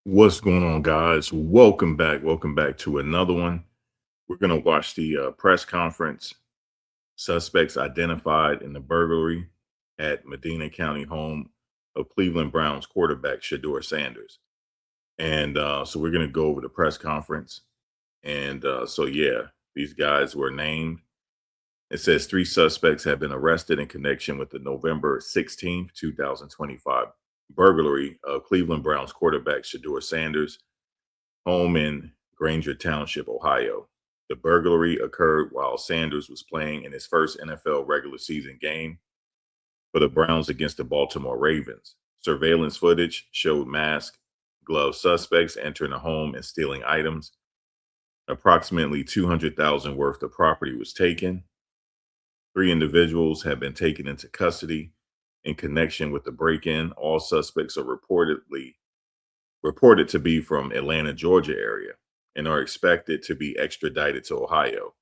What's going on, guys? Welcome back. Welcome back to another one. We're going to watch the press conference. Suspects identified in the burglary at Medina County home of Cleveland Browns quarterback Shedeur Sanders. And so we're going to go over the press conference. And yeah, these guys were named. It says 3 suspects have been arrested in connection with the November 16th, 2025 burglary of Cleveland Browns quarterback Shedeur Sanders' home in Granger Township, Ohio. The burglary occurred while Sanders was playing in his first NFL regular season game for the Browns against the Baltimore Ravens. Surveillance footage showed masked, gloved suspects entering the home and stealing items. Approximately $200,000 worth of property was taken. 3 individuals have been taken into custody in connection with the break-in. All suspects are reported to be from Atlanta, Georgia area and are expected to be extradited to Ohio.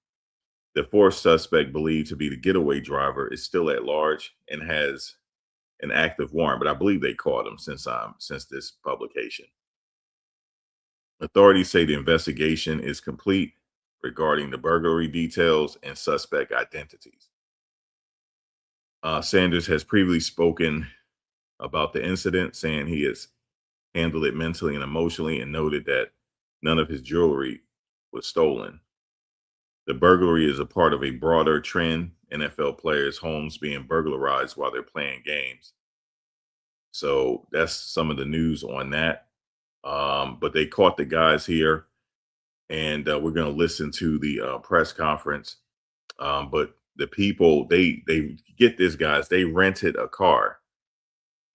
The 4th suspect, believed to be the getaway driver, is still at large and has an active warrant, but I believe they caught him since this publication. Authorities say the investigation is complete regarding the burglary details and suspect identities. Sanders has previously spoken about the incident, saying he has handled it mentally and emotionally, and noted that none of his jewelry was stolen. The burglary is a part of a broader trend, NFL players' homes being burglarized while they're playing games. So that's some of the news on that. But they caught the guys here, and we're going to listen to the press conference. But the people, they get this, guys. They rented a car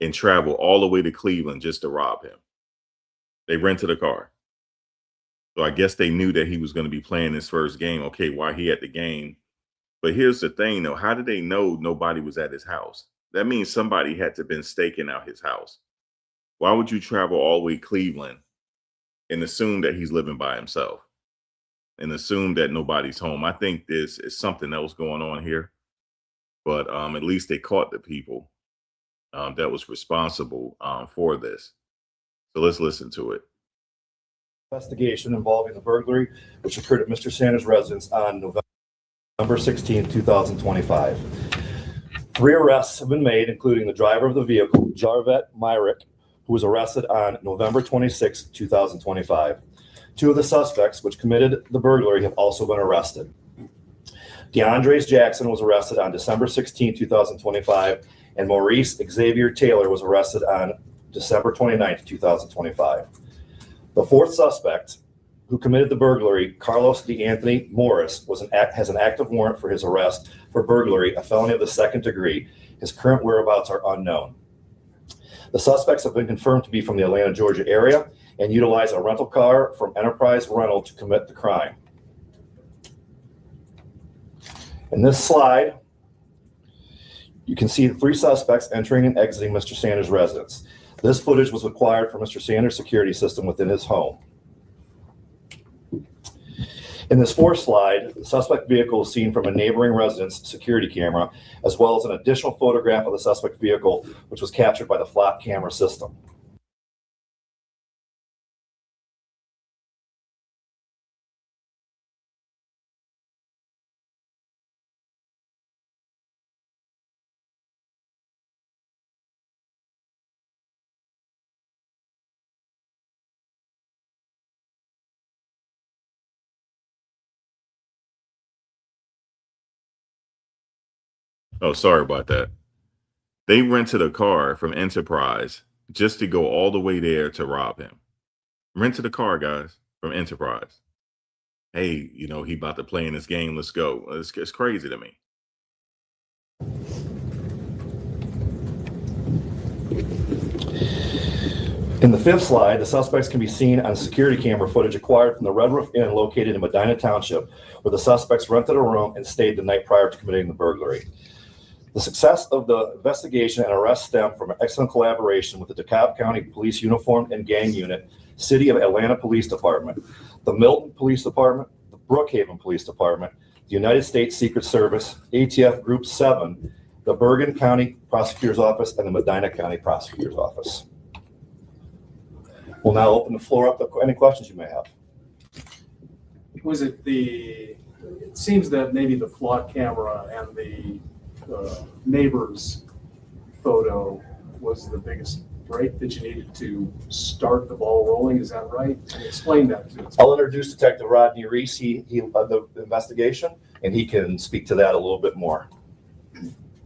and traveled all the way to Cleveland just to rob him. They rented a car. So I guess they knew that he was going to be playing his first game. Okay, why he at the game? But here's the thing, though. How did they know nobody was at his house? That means somebody had to have been staking out his house. Why would you travel all the way to Cleveland and assume that he's living by himself and assume that nobody's home? I think this is something else going on here. But at least they caught the people that was responsible for this. So let's listen to it. Investigation involving the burglary, which occurred at Mr. Sanders' residence on November 16, 2025. 3 arrests have been made, including the driver of the vehicle, Jarvet Myrick, who was arrested on November 26, 2025. 2 of the suspects, which committed the burglary, have also been arrested. DeAndres Jackson was arrested on December 16, 2025, and Maurice Xavier Taylor was arrested on December 29, 2025. The 4th suspect, who committed the burglary, Carlos DeAnthony Morris, has an active warrant for his arrest for burglary, a felony of the 2nd degree. His current whereabouts are unknown. The suspects have been confirmed to be from the Atlanta, Georgia area and utilize a rental car from Enterprise Rental to commit the crime. In this slide, you can see the 3 suspects entering and exiting Mr. Sanders' residence. This footage was acquired from Mr. Sanders' security system within his home. In this 4th slide, the suspect vehicle is seen from a neighboring residence security camera, as well as an additional photograph of the suspect vehicle, which was captured by the flap camera system. Oh, sorry about that. They rented a car from Enterprise just to go all the way there to rob him. Rented a car, guys, from Enterprise. Hey, he about to play in this game. Let's go. It's crazy to me. In the 5th slide, the suspects can be seen on security camera footage acquired from the Red Roof Inn located in Medina Township, where the suspects rented a room and stayed the night prior to committing the burglary. The success of the investigation and arrest stem from an excellent collaboration with the DeKalb County Police Uniformed and Gang Unit, City of Atlanta Police Department, the Milton Police Department, the Brookhaven Police Department, the United States Secret Service, ATF Group 7, the Bergen County Prosecutor's Office, and the Medina County Prosecutor's Office. We'll now open the floor up to any questions you may have. Was it it seems that maybe the flock camera and the neighbor's photo was the biggest break that you needed to start the ball rolling. Is that right? Can you explain that to us? I'll introduce Detective Rodney Reese. He led the investigation, and he can speak to that a little bit more.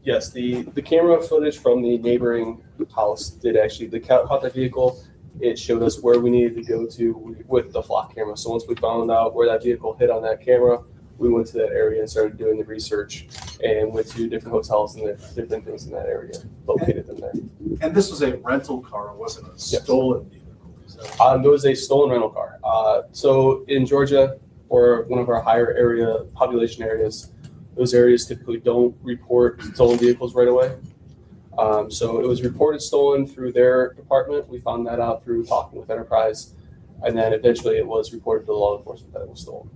Yes, the camera footage from the neighboring house did actually caught that vehicle. It showed us where we needed to go to with the flock camera. So once we found out where that vehicle hit on that camera, we went to that area and started doing the research and went to different hotels and different things in that area, located them there. And this was a rental car. It wasn't a stolen vehicle. It was a stolen rental car. So in Georgia, or one of our higher population areas, those areas typically don't report stolen vehicles right away. So it was reported stolen through their department. We found that out through talking with Enterprise, and then eventually it was reported to the law enforcement that it was stolen.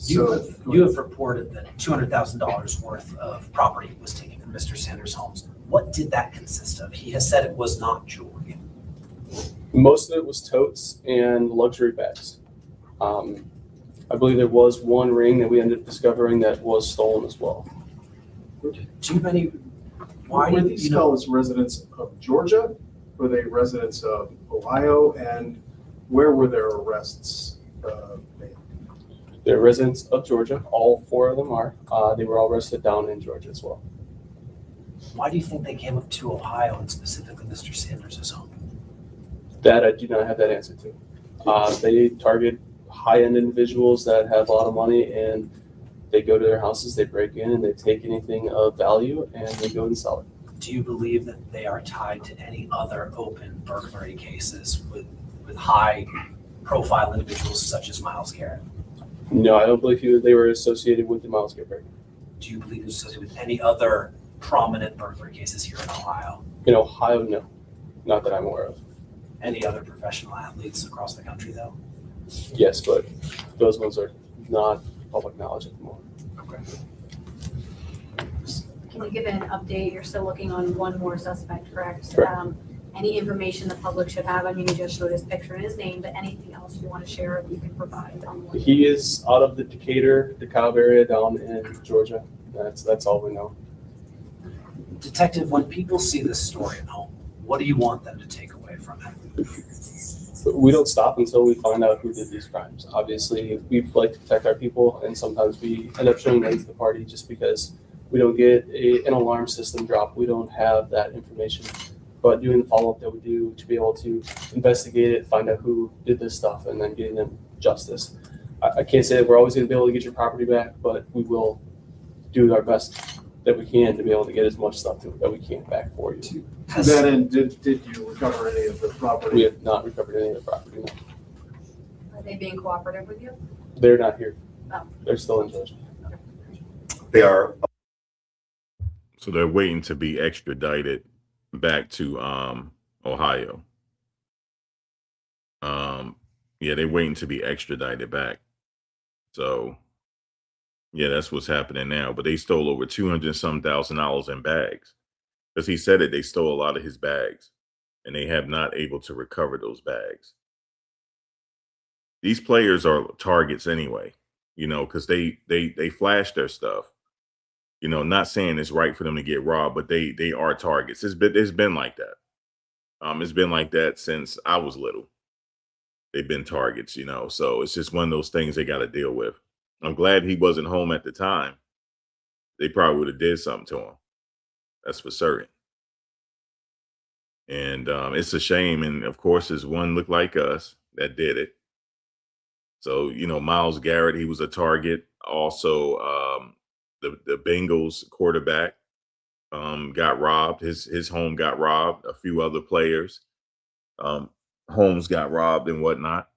You have reported that $200,000 worth of property was taken from Mr. Sanders' homes. What did that consist of? He has said it was not jewelry. Most of it was totes and luxury bags. I believe there was one ring that we ended up discovering that was stolen as well. Too many. Why were do these you know? fellows residents of Georgia? Were they residents of Ohio? And where were their arrests made? They're residents of Georgia. All four of them are. They were all arrested down in Georgia as well. Why do you think they came up to Ohio and specifically Mr. Sanders' home? That I do not have that answer to. They target high-end individuals that have a lot of money, and they go to their houses, they break in, and they take anything of value, and they go and sell it. Do you believe that they are tied to any other open burglary cases with high-profile individuals such as Miles Garrett? No, I don't believe they were associated with the Miles Garrett break. Do you believe it's associated with any other prominent burglary cases here in Ohio? In Ohio, no. Not that I'm aware of. Any other professional athletes across the country, though? Yes, but those ones are not public knowledge at the moment. Can you give an update? You're still looking on one more suspect, correct? Correct. Any information the public should have? I mean, you just showed his picture and his name, but anything else you want to share that you can provide on one? He is out of the Decatur, DeKalb area down in Georgia. That's all we know. Detective, when people see this story at home, what do you want them to take away from it? We don't stop until we find out who did these crimes. Obviously, we like to protect our people, and sometimes we end up showing them to the party just because we don't get an alarm system drop. We don't have that information. But doing the follow-up that we do to be able to investigate it, find out who did this stuff, and then getting them justice. I can't say that we're always going to be able to get your property back, but we will do our best that we can to be able to get as much stuff that we can back for you. To that end, did you recover any of the property? We have not recovered any of the property. No. Are they being cooperative with you? They're not here. Oh. They're still in Georgia. They are. So they're waiting to be extradited back to Ohio. Yeah, they're waiting to be extradited back. So yeah, that's what's happening now. But they stole over $200,000 in bags. Because he said it, they stole a lot of his bags. And they have not able to recover those bags. These players are targets anyway, you know, because they flash their stuff. You know, not saying it's right for them to get robbed, but they are targets. It's been like that. It's been like that since I was little. They've been targets, you know. So it's just one of those things they got to deal with. I'm glad he wasn't home at the time. They probably would have did something to him. That's for certain. And it's a shame. And of course, there's one looked like us that did it. So, you know, Miles Garrett, he was a target. Also, the Bengals quarterback got robbed. His home got robbed. A few other players' homes got robbed and whatnot.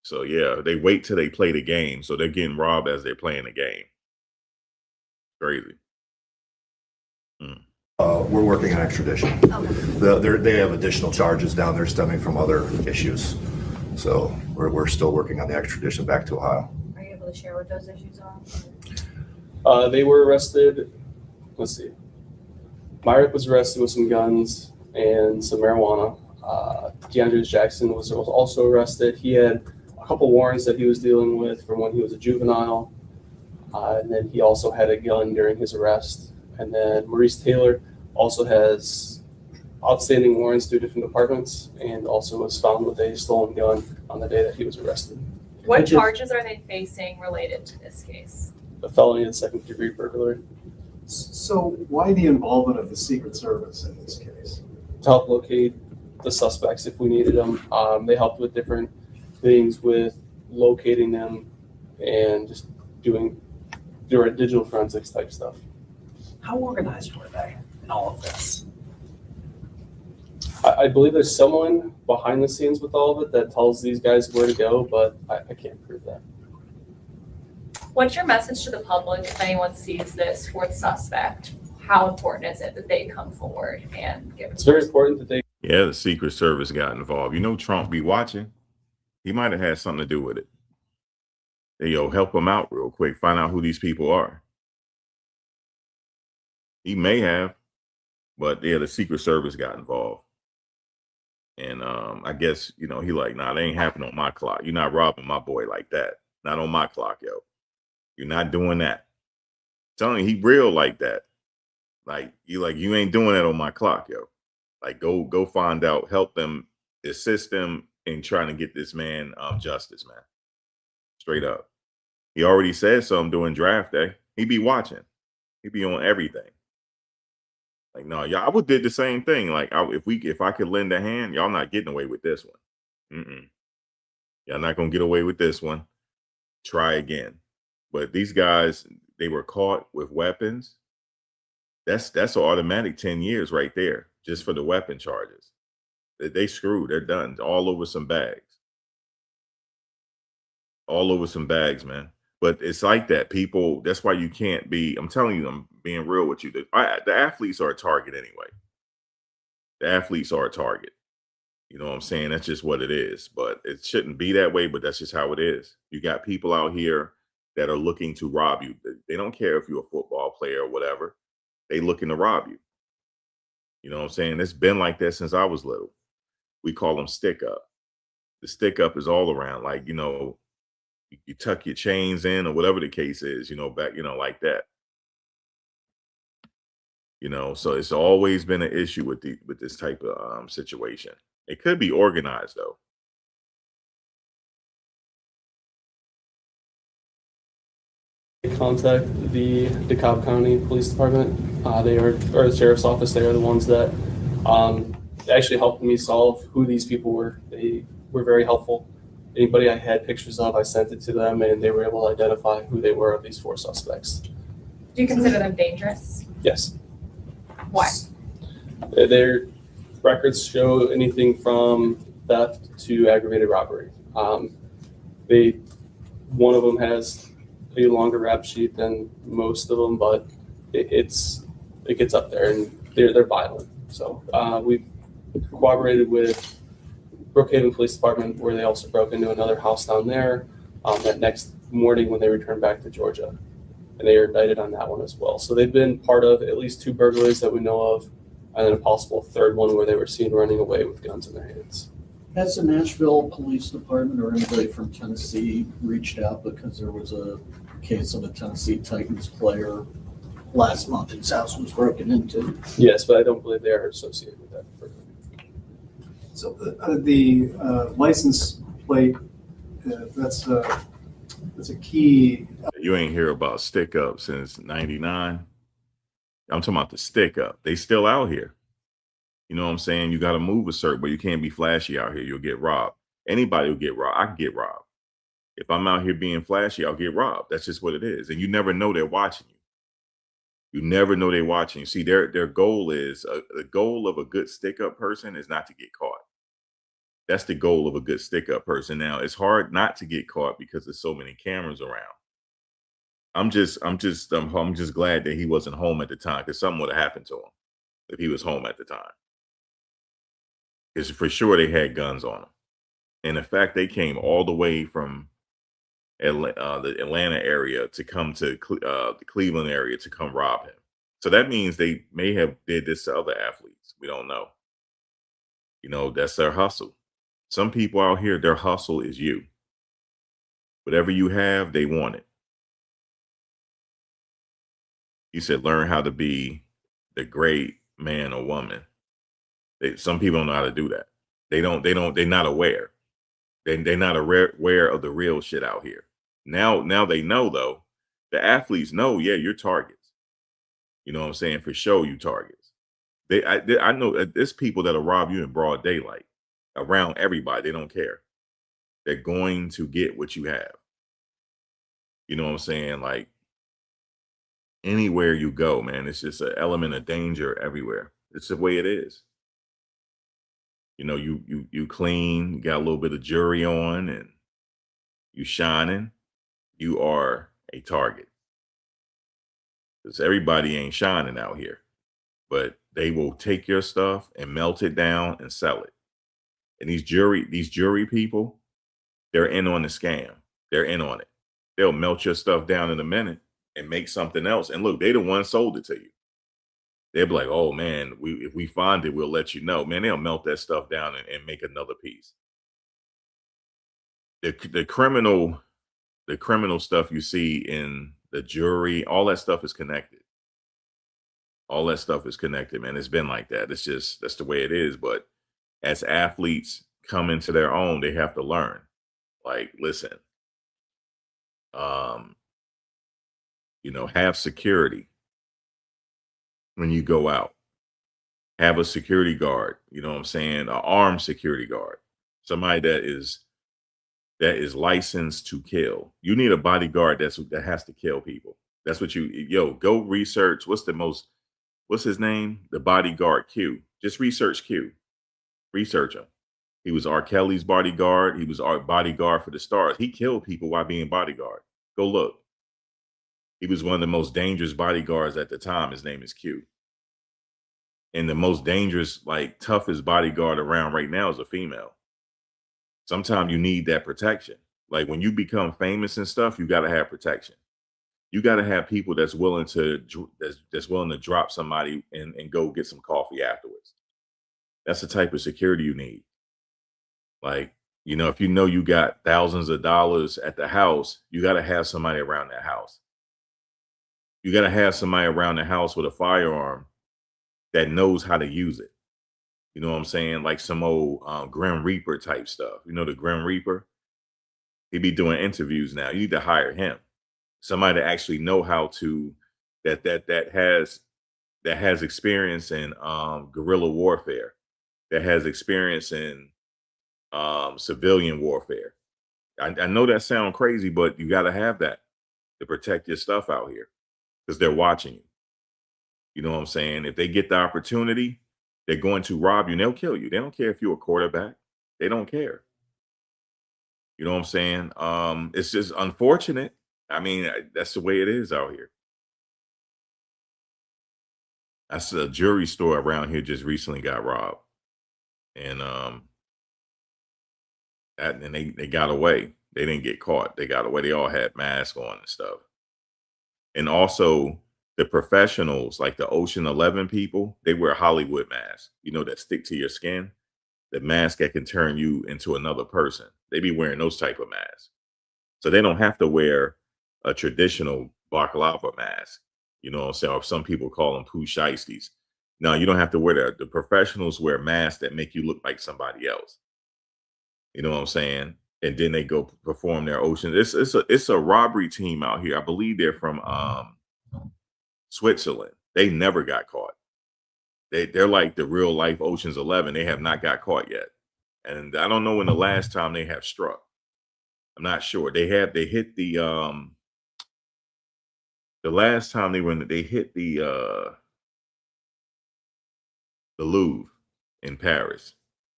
So yeah, they wait till they play the game. So they're getting robbed as they're playing the game. Crazy. We're working on extradition. Okay. They have additional charges down there stemming from other issues. So we're still working on the extradition back to Ohio. Are you able to share what those issues are? They were arrested. Let's see. Myrick was arrested with some guns and some marijuana. DeAndre Jackson was also arrested. He had a couple warrants that he was dealing with from when he was a juvenile. And then he also had a gun during his arrest. And then Maurice Taylor also has outstanding warrants through different departments and also was found with a stolen gun on the day that he was arrested. What charges are they facing related to this case? A felony and second-degree burglary. So why the involvement of the Secret Service in this case? To help locate the suspects if we needed them. They helped with different things with locating them and just doing digital forensics type stuff. How organized were they in all of this? I believe there's someone behind the scenes with all of it that tells these guys where to go, but I can't prove that. What's your message to the public if anyone sees this fourth suspect? How important is it that they come forward and give? It's very important that they. Yeah, the Secret Service got involved. You know, Trump be watching. He might have had something to do with it. Hey, help him out real quick. Find out who these people are. He may have, but yeah, the Secret Service got involved. And I guess, he like, nah, they ain't happening on my clock. You're not robbing my boy like that. Not on my clock, yo. You're not doing that. I'm telling you, he real like that. Like, you ain't doing that on my clock, yo. Like, go find out, help them, assist them in trying to get this man justice, man. Straight up. He already said something during draft day. He be watching. He be on everything. Like, no, y'all, I would did the same thing. Like, if I could lend a hand, y'all not getting away with this one. Y'all not gonna get away with this one. Try again. But these guys, they were caught with weapons. That's an automatic 10 years right there, just for the weapon charges. They screwed. They're done. All over some bags. All over some bags, man. But it's like that. People, that's why you can't be, I'm telling you, I'm being real with you. The athletes are a target anyway. The athletes are a target. You know what I'm saying? That's just what it is. But it shouldn't be that way, but that's just how it is. You got people out here that are looking to rob you. They don't care if you're a football player or whatever. They looking to rob you. You know what I'm saying? It's been like that since I was little. We call them stick up. The stick up is all around. Like, you tuck your chains in or whatever the case is, back, like that. So it's always been an issue with this type of situation. It could be organized though. Contact the DeKalb County Police Department. Or the sheriff's office. They are the ones that actually helped me solve who these people were. They were very helpful. Anybody I had pictures of, I sent it to them, and they were able to identify who they were of these four suspects. Do you consider them dangerous? Yes. Why? Their records show anything from theft to aggravated robbery. One of them has a longer rap sheet than most of them, but it gets up there, and they're violent. So we've cooperated with Brookhaven Police Department, where they also broke into another house down there that next morning when they returned back to Georgia, and they were indicted on that one as well. So they've been part of at least 2 burglaries that we know of, and then a possible third one where they were seen running away with guns in their hands. Has the Nashville Police Department or anybody from Tennessee reached out, because there was a case of a Tennessee Titans player last month whose house was broken into? Yes, but I don't believe they are associated with that. So the license plate, that's a key. You ain't hear about stick up since 99. I'm talking about the stick up. They still out here. You know what I'm saying? You got to move a certain way. You can't be flashy out here. You'll get robbed. Anybody will get robbed. I can get robbed. If I'm out here being flashy, I'll get robbed. That's just what it is. And you never know they're watching you. You never know they're watching you. See, their goal is, the goal of a good stick-up person is not to get caught. That's the goal of a good stick-up person. Now, it's hard not to get caught because there's so many cameras around. I'm just glad that he wasn't home at the time, because something would have happened to him if he was home at the time. Because for sure they had guns on him. And in fact, they came all the way from the Atlanta area to come to the Cleveland area to come rob him. So that means they may have did this to other athletes. We don't know. That's their hustle. Some people out here, their hustle is you. Whatever you have, they want it. You said learn how to be the great man or woman. Some people don't know how to do that. They're not aware. They're not aware of the real shit out here. Now they know though. The athletes know, yeah, you're targets. You know what I'm saying? For sure, you targets. I know that there's people that'll rob you in broad daylight around everybody. They don't care. They're going to get what you have. You know what I'm saying? Like anywhere you go, man, it's just an element of danger everywhere. It's the way it is. You clean, you got a little bit of jewelry on, and you shining, you are a target. Because everybody ain't shining out here, but they will take your stuff and melt it down and sell it. And these jury people, they're in on the scam. They're in on it. They'll melt your stuff down in a minute and make something else. And look, they the one sold it to you. They'll be like, oh man, if we find it, we'll let you know. Man, they'll melt that stuff down and make another piece. The criminal stuff you see in the jury, all that stuff is connected. All that stuff is connected, man. It's been like that. That's the way it is. But as athletes come into their own, they have to learn. Like, listen, have security when you go out. Have a security guard, you know what I'm saying? An armed security guard. Somebody that is licensed to kill. You need a bodyguard that has to kill people. That's what go research. What's his name? The bodyguard Q. Just research Q. Research him. He was R. Kelly's bodyguard. He was our bodyguard for the stars. He killed people while being bodyguard. Go look. He was one of the most dangerous bodyguards at the time. His name is Q. And the most dangerous, like toughest bodyguard around right now is a female. Sometimes you need that protection. Like when you become famous and stuff, you got to have protection. You got to have people that's willing to drop somebody and go get some coffee afterwards. That's the type of security you need. Like, if you got thousands of dollars at the house, you got to have somebody around that house. You got to have somebody around the house with a firearm that knows how to use it. You know what I'm saying? Like some old Grim Reaper type stuff. The Grim Reaper? He be doing interviews now. You need to hire him. Somebody to actually know how to, that has experience in guerrilla warfare, that has experience in civilian warfare. I know that sounds crazy, but you got to have that to protect your stuff out here because they're watching you. You know what I'm saying? If they get the opportunity, they're going to rob you and they'll kill you. They don't care if you're a quarterback. They don't care. You know what I'm saying? It's just unfortunate. I mean, that's the way it is out here. That's a jewelry store around here just recently got robbed. And they got away. They didn't get caught. They got away. They all had masks on and stuff. And also the professionals, like the Ocean 11 people, they wear Hollywood masks, that stick to your skin. The mask that can turn you into another person. They be wearing those type of masks. So they don't have to wear a traditional baklava mask. You know what I'm saying? Or some people call them poo shiesties. No, you don't have to wear that. The professionals wear masks that make you look like somebody else. You know what I'm saying? And then they go perform their ocean. It's a robbery team out here. I believe they're from Switzerland. They never got caught. They're like the real life Ocean's 11. They have not got caught yet. And I don't know when the last time they have struck. I'm not sure. They hit the last time they hit the Louvre in Paris.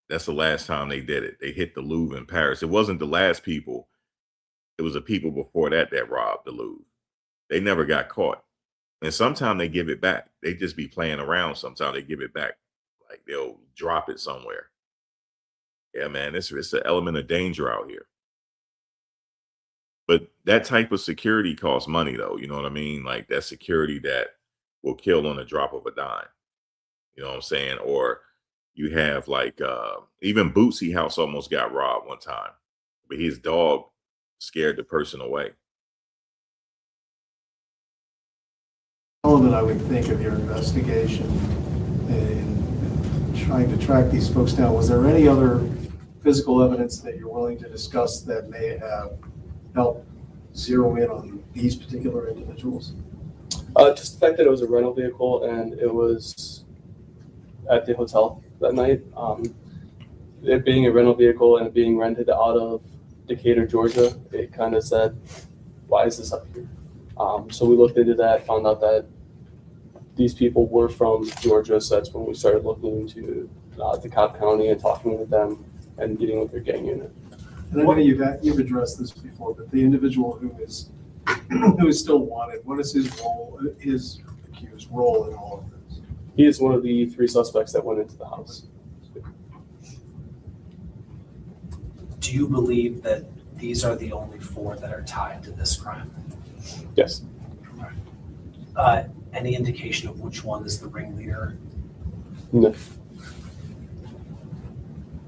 That's the last time they did it. They hit the Louvre in Paris. It wasn't the last people. It was the people before that robbed the Louvre. They never got caught. And sometimes they give it back. They just be playing around. Sometimes they give it back. Like they'll drop it somewhere. Yeah, man, it's an element of danger out here. But that type of security costs money, though. You know what I mean? Like that security that will kill on the drop of a dime. You know what I'm saying? Or You have like even Bootsy House almost got robbed one time, but his dog scared the person away. Element I would think of your investigation in trying to track these folks down, was there any other physical evidence that you're willing to discuss that may have helped zero in on these particular individuals? Just the fact that it was a rental vehicle and it was at the hotel that night. It being a rental vehicle and being rented out of Decatur, Georgia, it kind of said, why is this up here? So we looked into that, found out that these people were from Georgia, so that's when we started looking into DeKalb County and talking with them and getting with their gang unit. And I know you've addressed this before, but the individual who is still wanted, what is his accused role in all of this? He is one of the 3 suspects that went into the house. Do you believe that these are the only 4 that are tied to this crime? Yes. Any indication of which one is the ringleader? No.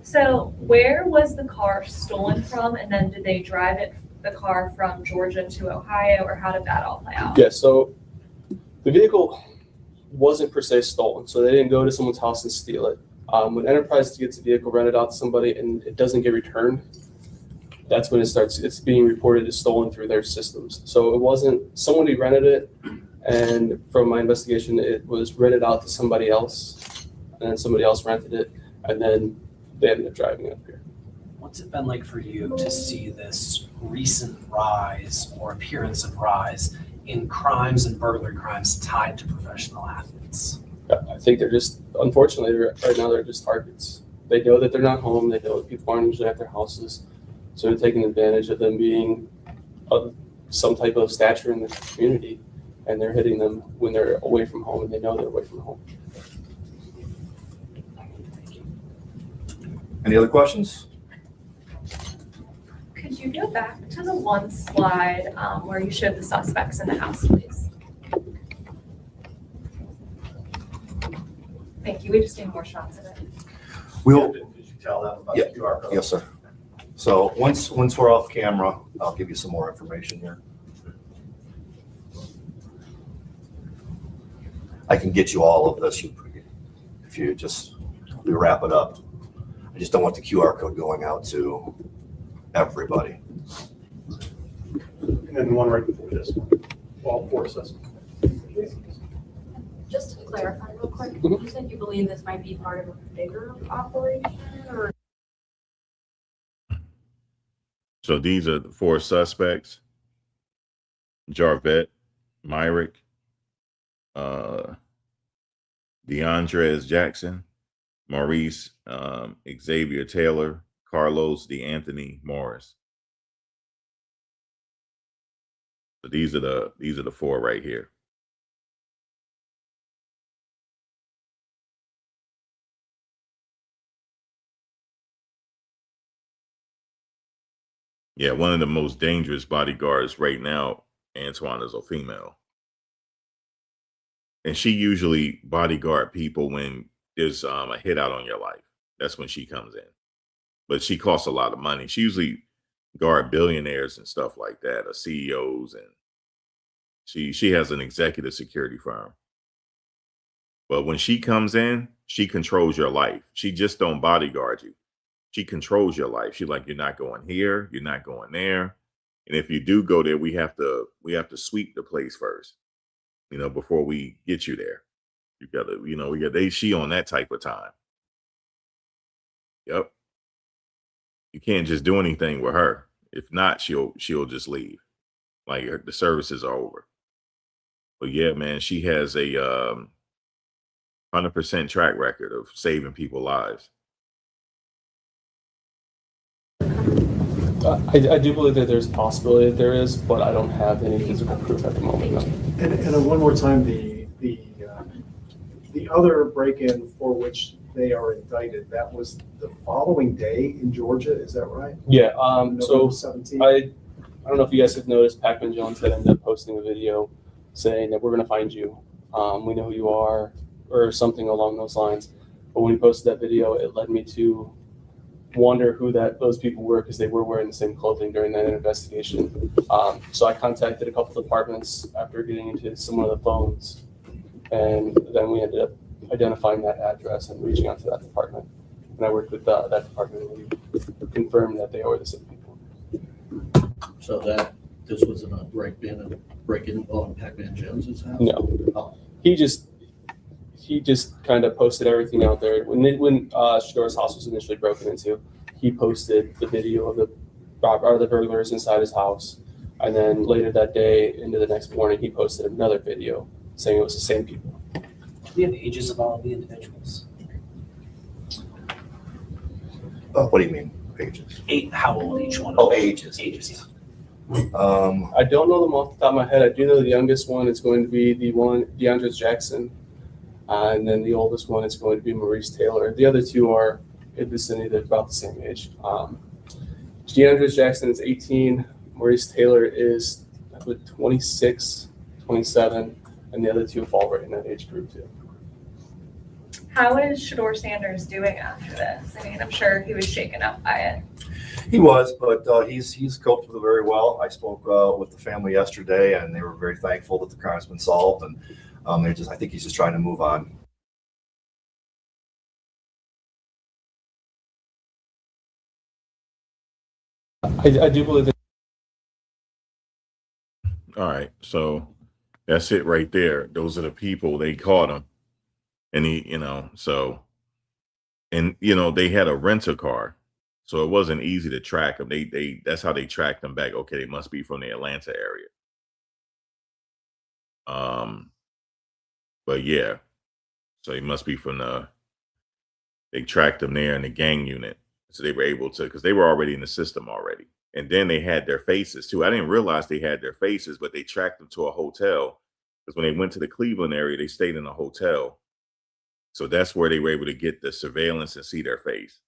So where was the car stolen from, and then did they drive the car from Georgia to Ohio, or how did that all play out? Yeah, so the vehicle wasn't per se stolen, so they didn't go to someone's house and steal it. When Enterprise gets a vehicle rented out to somebody and it doesn't get returned, that's when it's being reported as stolen through their systems. So it wasn't, somebody rented it, and from my investigation, it was rented out to somebody else, and then somebody else rented it, and then they ended up driving it up here. What's it been like for you to see this recent rise or appearance of rise in crimes and burglary crimes tied to professional athletes? I think they're just, unfortunately, right now they're just targets. They know that they're not home. They know that people aren't usually at their houses. So they're taking advantage of them being of some type of stature in the community, and they're hitting them when they're away from home and they know they're away from home. Any other questions? Could you go back to the one slide where you showed the suspects in the house, please? Thank you. We just need more shots of it. We'll, Did you tell them about Yeah. the QR code? yes, sir. So once we're off camera, I'll give you some more information here. I can get you all of this if you just, we wrap it up. I just don't want the QR code going out to everybody. And then one right before this one, all 4 suspects. Just to clarify real quick, Mhm. you said you believe this might be part of a bigger operation, or? So these are the 4 suspects: Jarvette, Myrick, DeAndres Jackson, Maurice Xavier Taylor, Carlos DeAnthony Morris. So these are the 4 right here. Yeah, one of the most dangerous bodyguards right now, Antoine, is a female. And she usually bodyguard people when there's a hit out on your life. That's when she comes in. But she costs a lot of money. She usually guard billionaires and stuff like that, or CEOs, and she has an executive security firm. But when she comes in, she controls your life. She just don't bodyguard you. She controls your life. She's like, you're not going here, you're not going there. And if you do go there, we have to sweep the place first, before we get you there. You gotta, she on that type of time. Yep. You can't just do anything with her. If not, she'll just leave. Like the services are over. But yeah, man, she has a 100% track record of saving people's lives. I do believe that there's a possibility that there is, but I don't have any physical proof at the moment. No. And one more time, the other break-in for which they are indicted, that was the following day in Georgia, is that right? Yeah. November So 17th? I don't know if you guys have noticed, Pac-Man Jones had ended up posting a video saying that we're going to find you. We know who you are, or something along those lines. But when he posted that video, it led me to wonder who those people were because they were wearing the same clothing during that investigation. So I contacted a couple departments after getting into some of the phones, and then we ended up identifying that address and reaching out to that department. And I worked with that department, and we confirmed that they are the same people. So this wasn't a break-in on Pac-Man Jones's house? No. Oh. He just kind of posted everything out there. When Shedeur's house was initially broken into, he posted the video of the burglars inside his house. And then later that day, into the next morning, he posted another video saying it was the same people. Do we have ages of all of the individuals? What do you mean, pages? How old each one? Oh, ages. Ages, yeah. I don't know them off the top of my head. I do know the youngest one is going to be the one, DeAndre Jackson. And then the oldest one is going to be Maurice Taylor. The other two are in the vicinity, they're about the same age. DeAndre Jackson is 18. Maurice Taylor is, I believe, 26, 27. And the other two fall right in that age group too. How is Shedeur Sanders doing after this? I mean, I'm sure he was shaken up by it. He was, but he's coped with it very well. I spoke with the family yesterday, and they were very thankful that the crime's been solved, and I think he's just trying to move on. I do believe that. All right, so that's it right there. Those are the people. They caught him, and he, they had a rental car, so it wasn't easy to track them. That's how they tracked them back. Okay, they must be from the Atlanta area. But yeah, so he must be from they tracked them there in the gang unit. So they were able to, because they were already in the system already. And then they had their faces too. I didn't realize they had their faces, but they tracked them to a hotel. Because when they went to the Cleveland area, they stayed in a hotel. So that's where they were able to get the surveillance and see their face.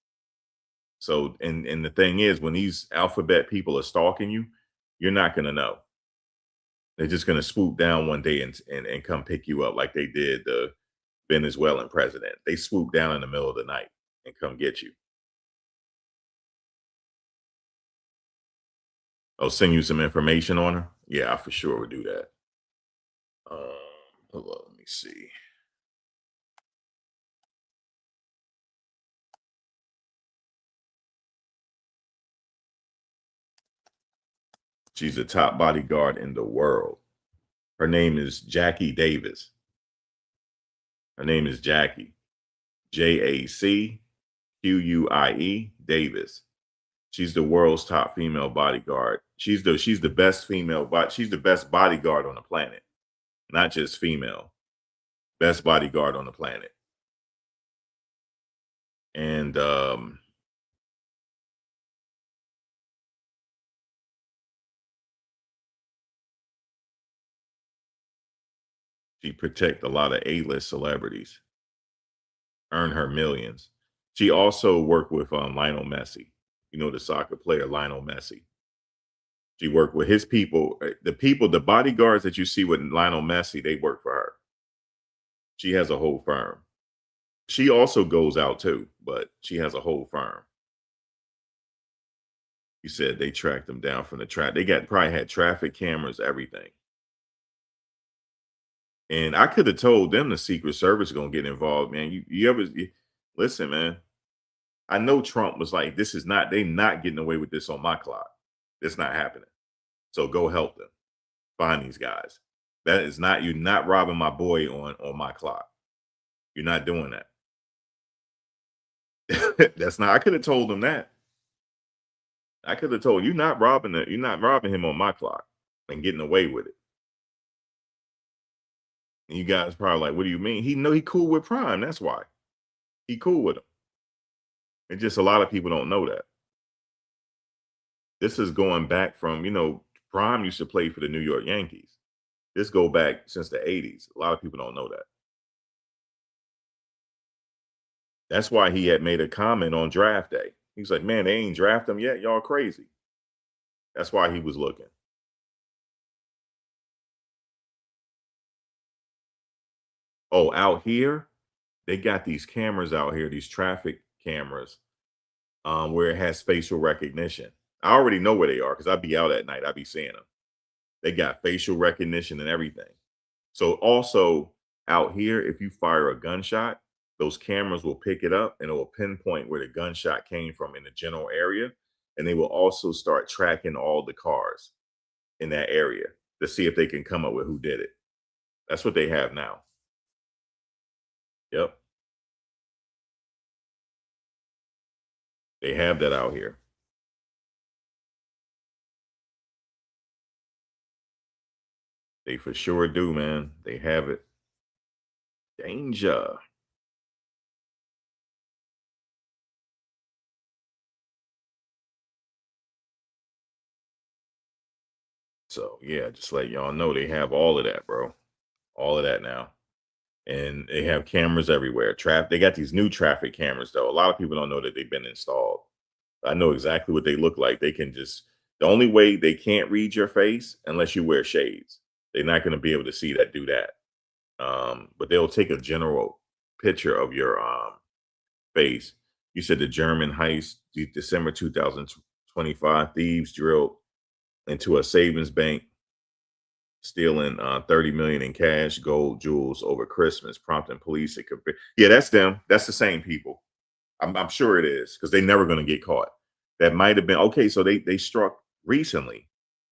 So, and the thing is, when these alphabet people are stalking you, you're not going to know. They're just going to swoop down one day and come pick you up like they did the Venezuelan president. They swoop down in the middle of the night and come get you. I'll send you some information on her. Yeah, I for sure would do that. Hold on, let me see. She's the top bodyguard in the world. Her name is Jackie Davis. Her name is Jackie. Jacquie Davis. She's the world's top female bodyguard. She's the best female, she's the best bodyguard on the planet. Not just female. Best bodyguard on the planet. And she protect a lot of A-list celebrities. Earn her millions. She also worked with Lionel Messi. You know, the soccer player Lionel Messi. She worked with his people. The bodyguards that you see with Lionel Messi, they work for her. She has a whole firm. She also goes out too, but she has a whole firm. You said they tracked them down from the track. They probably had traffic cameras, everything. And I could have told them the Secret Service is going to get involved, man. Listen, man. I know Trump was like, they're not getting away with this on my clock. It's not happening. So go help them. Find these guys. You're not robbing my boy on my clock. You're not doing that. That's not, I could have told them that. I could have told you're not robbing him on my clock and getting away with it. And you guys probably like, what do you mean? He cool with Prime. That's why. He cool with him. It's just a lot of people don't know that. This is going back from, Prime used to play for the New York Yankees. This go back since the 80s. A lot of people don't know that. That's why he had made a comment on draft day. He's like, man, they ain't draft him yet. Y'all crazy. That's why he was looking. Oh, out here? they got these cameras out here, these traffic cameras, where it has facial recognition. I already know where they are because I'd be out at night. I'd be seeing them. They got facial recognition and everything. So also out here, if you fire a gunshot, those cameras will pick it up and it will pinpoint where the gunshot came from in the general area. And they will also start tracking all the cars in that area to see if they can come up with who did it. That's what they have now. Yep. They have that out here. They for sure do, man. They have it. Danger. So yeah, just let y'all know they have all of that, bro. All of that now. And they have cameras everywhere. They got these new traffic cameras though. A lot of people don't know that they've been installed. I know exactly what they look like. They can just, the only way they can't read your face unless you wear shades. They're not going to be able to see that, do that. But they'll take a general picture of your face. You said the German heist, December 2025, thieves drilled into a savings bank, stealing 30 million in cash, gold, jewels over Christmas, prompting police to compare. Yeah, that's them. That's the same people. I'm sure it is because they're never going to get caught. That might have been okay. So they struck recently.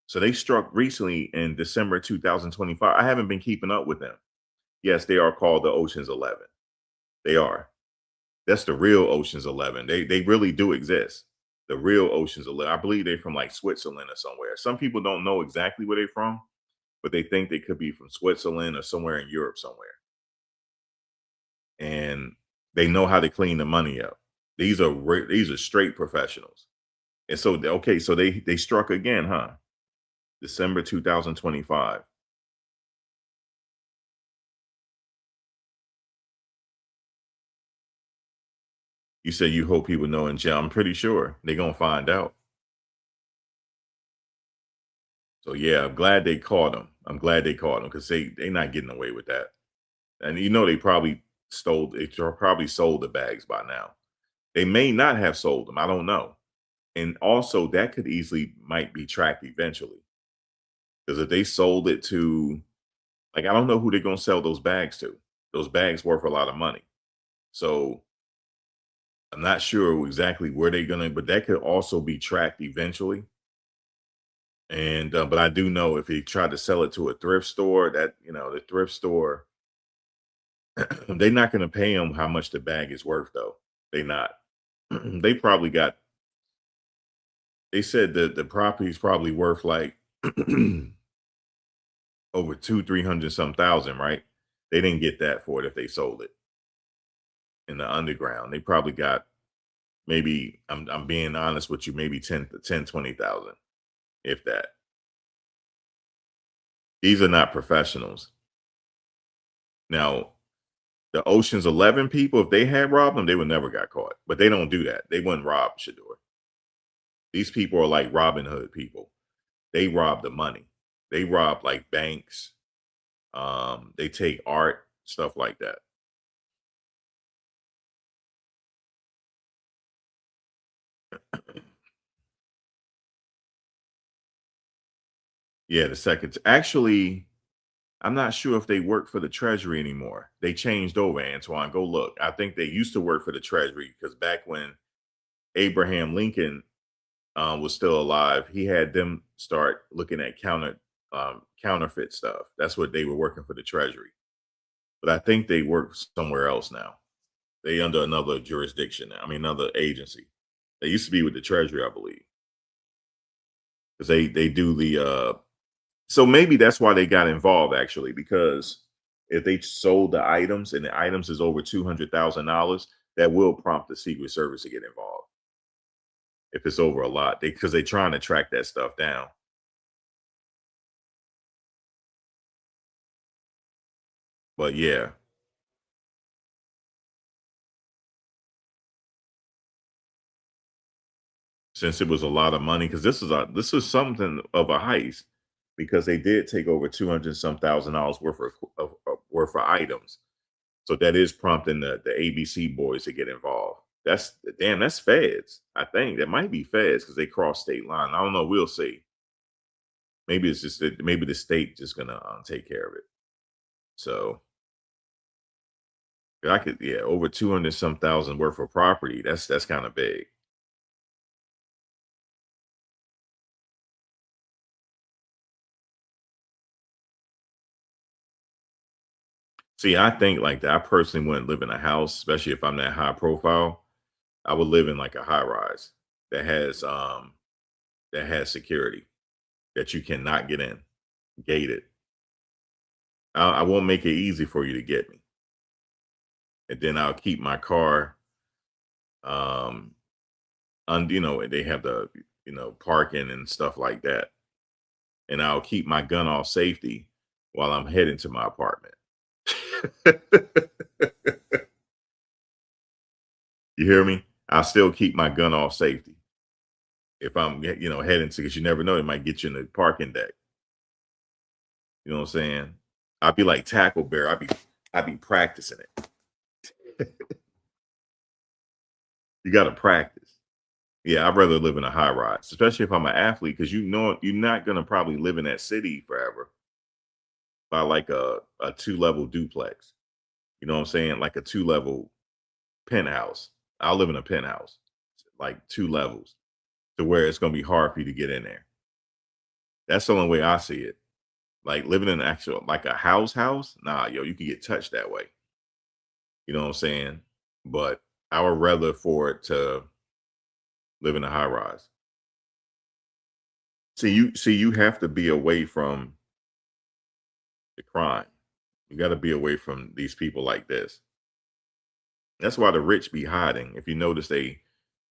So they struck recently in December 2025. I haven't been keeping up with them. Yes, they are called the Ocean's 11. They are. That's the real Ocean's 11. They really do exist. The real Ocean's 11. I believe they're from like Switzerland or somewhere. Some people don't know exactly where they're from, but they think they could be from Switzerland or somewhere in Europe somewhere. And they know how to clean the money up. These are straight professionals. And so okay, so they struck again, huh? December 2025. You said you hope people know in jail. I'm pretty sure they're gonna find out. So yeah, I'm glad they caught them. I'm glad they caught them because they're not getting away with that. And you know they probably sold the bags by now. They may not have sold them. I don't know. And also that could easily might be tracked eventually. Because if they sold it to, like, I don't know who they're gonna sell those bags to. Those bags worth a lot of money. So I'm not sure exactly where they're gonna, but that could also be tracked eventually. And but I do know if he tried to sell it to a thrift store, that the thrift store, they're not going to pay him how much the bag is worth, though. They not. They probably got. They said that the property is probably worth like over 300 some thousand, right? They didn't get that for it if they sold it in the underground. They probably got maybe. I'm being honest with you, maybe 20,000. If that. These are not professionals. Now, the Ocean's 11 people, if they had robbed them, they would never got caught. But they don't do that. They wouldn't rob Shedeur. These people are like Robin Hood people. They rob the money. They rob like banks. They take art, stuff like that. Yeah, the second. Actually, I'm not sure if they work for the Treasury anymore. They changed over, Antoine. Go look. I think they used to work for the Treasury because back when Abraham Lincoln was still alive, he had them start looking at counterfeit stuff. That's what they were working for the Treasury. But I think they work somewhere else now. They under another jurisdiction. I mean, another agency. They used to be with the Treasury, I believe, because they do the. So maybe that's why they got involved, actually, because if they sold the items and the items is over $200,000, that will prompt the Secret Service to get involved. If it's over a lot, because they're trying to track that stuff down. But yeah. Since it was a lot of money, because this is something of a heist, because they did take over 200 some thousand dollars worth of items. So that is prompting the ABC boys to get involved. That's feds. I think that might be feds because they cross state line. I don't know. We'll see. Maybe it's just that maybe the state just gonna take care of it. So I could, yeah, over 200 some thousand worth of property. That's kind of big. See, I think like that. I personally wouldn't live in a house, especially if I'm that high profile. I would live in like a high rise that has security that you cannot get in, gated. I won't make it easy for you to get me, and then I'll keep my car. They have the parking and stuff like that, and I'll keep my gun off safety while I'm heading to my apartment. You hear me? I'll still keep my gun off safety if I'm heading to, because you never know, it might get you in the parking deck. You know what I'm saying? I'd be like tackle bear. I'd be practicing it. You got to practice. Yeah, I'd rather live in a high rise, especially if I'm an athlete, because you're not gonna probably live in that city forever. By like a 2-level duplex. You know what I'm saying? Like a 2-level penthouse. I'll live in a penthouse, like 2 levels, to where it's gonna be hard for you to get in there. That's the only way I see it. Like living in an actual like a house, nah, yo, you can get touched that way. You know what I'm saying? But I would rather for it to live in a high rise. You have to be away from the crime. You got to be away from these people like this. That's why the rich be hiding. If you notice, they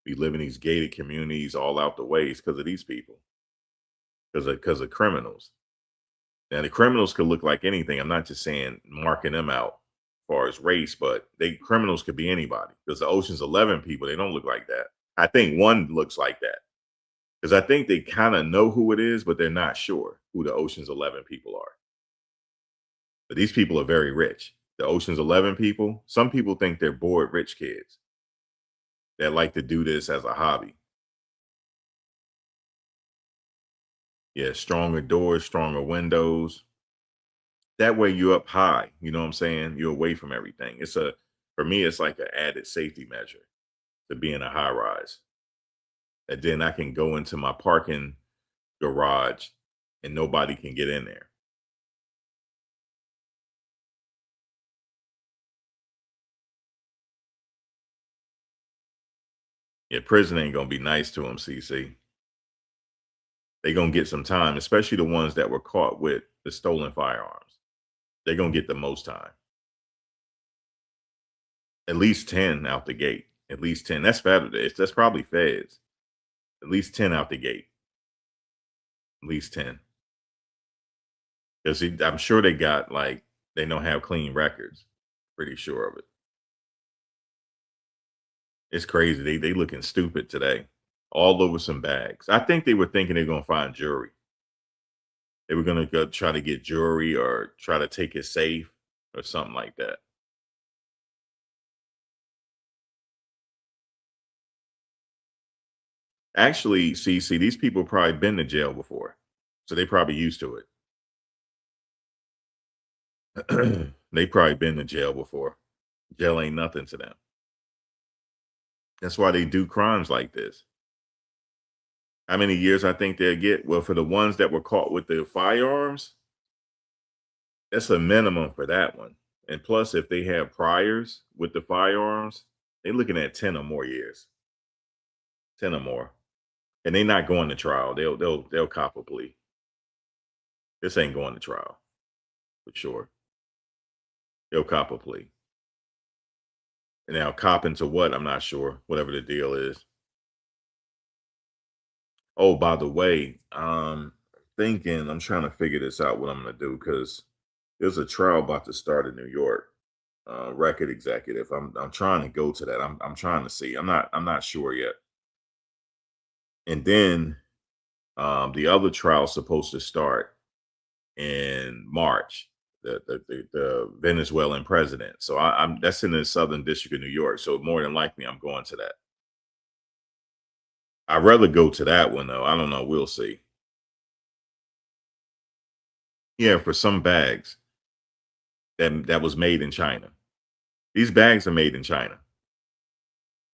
be living in these gated communities all out the ways because of these people, because of criminals. Now the criminals could look like anything. I'm not just saying marking them out as far as race, but criminals could be anybody. Because the Ocean's 11 people, they don't look like that. I think one looks like that because I think they kind of know who it is, but they're not sure who the Ocean's 11 people are. But these people are very rich. The Ocean's 11 people, some people think they're bored rich kids that like to do this as a hobby. Yeah, stronger doors, stronger windows. That way you're up high. You know what I'm saying? You're away from everything. For me, it's like an added safety measure to be in a high rise. And then I can go into my parking garage and nobody can get in there. Yeah, prison ain't gonna be nice to them, CC. They gonna get some time, especially the ones that were caught with the stolen firearms. They're gonna get the most time. At least 10 out the gate. At least 10. That's federal. That's probably feds. At least 10 out the gate. At least 10. Because I'm sure they don't have clean records. Pretty sure of it. It's crazy. They looking stupid today. All over some bags. I think they were thinking they're gonna find jewelry. They were gonna go try to get jewelry or try to take his safe or something like that. Actually, see, these people probably been to jail before, so they probably used to it. They probably been to jail before. Jail ain't nothing to them. That's why they do crimes like this. How many years I think they'll get? Well, for the ones that were caught with the firearms, that's a minimum for that one. And plus, if they have priors with the firearms, they're looking at 10 or more years. 10 or more. And they're not going to trial. They'll cop a plea. This ain't going to trial. For sure. They'll cop a plea. And now cop into what? I'm not sure. Whatever the deal is. Oh, by the way, I'm trying to figure this out, what I'm going to do, because there's a trial about to start in New York. Record executive. I'm trying to go to that. I'm trying to see. I'm not sure yet. And then the other trial's supposed to start in March. the Venezuelan president. So I'm that's in the Southern District of New York. So more than likely, I'm going to that. I'd rather go to that one though. I don't know. We'll see. Yeah, for some bags that was made in China. These bags are made in China.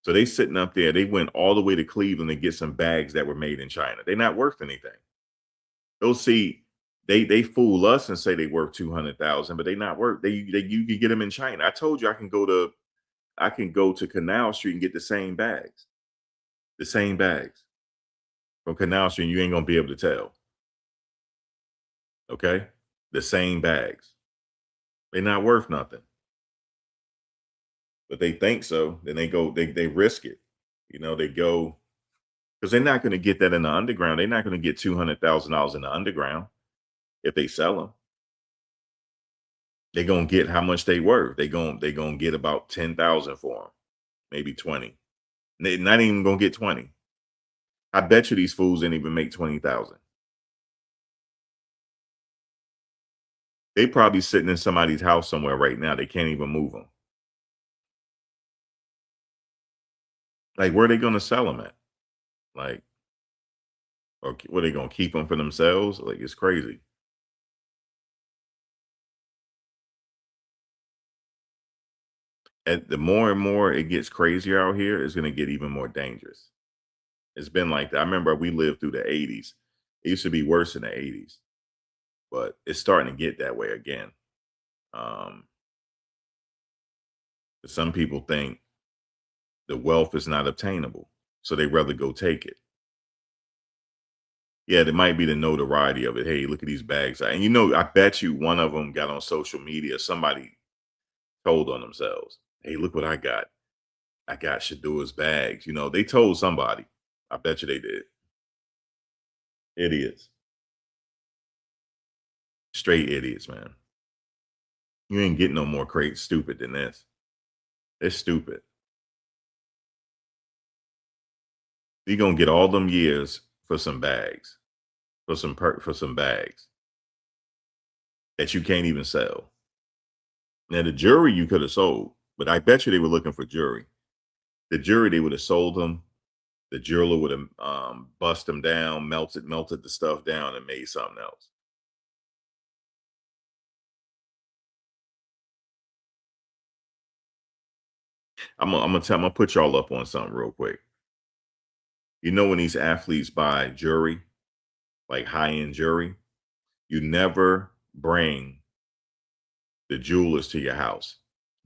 So they sitting up there. They went all the way to Cleveland to get some bags that were made in China. They're not worth anything. They'll see. They fool us and say they worth 200,000, but they not worth. You can get them in China. I told you I can go to Canal Street and get the same bags. The same bags from Canal Street. You ain't gonna be able to tell. Okay, the same bags. They're not worth nothing, but they think so. Then they go. They risk it. You know, they go because they're not going to get that in the underground. They're not going to get $200,000 in the underground if they sell them. They're gonna get how much they worth. They gonna get about 10,000 for them, maybe 20. They're not even gonna get 20. I bet you these fools didn't even make 20,000. They probably sitting in somebody's house somewhere right now. They can't even move them. Like, where are they gonna sell them at? Like, or were they gonna keep them for themselves? Like, it's crazy. And the more and more it gets crazier out here, it's gonna get even more dangerous. It's been like that. I remember we lived through the 80s. It used to be worse in the 80s, but it's starting to get that way again. Um, some people think the wealth is not obtainable, so they rather go take it. Yeah, there might be the notoriety of it. Hey, look at these bags. And you know, I bet you one of them got on social media. Somebody told on themselves, hey, look what I got. I got Shedeur's bags. You know, they told somebody. I bet you they did. Idiots. Straight idiots, man. You ain't getting no more stupid than this. It's stupid. You're gonna get all them years for some bags, for some bags that you can't even sell. Now the jewelry you could have sold, but I bet you they were looking for jewelry. The jewelry they would have sold them. The jeweler would have bust them down, melted the stuff down, and made something else. I'm gonna put y'all up on something real quick. You know when these athletes buy jewelry, like high-end jewelry, you never bring the jewelers to your house.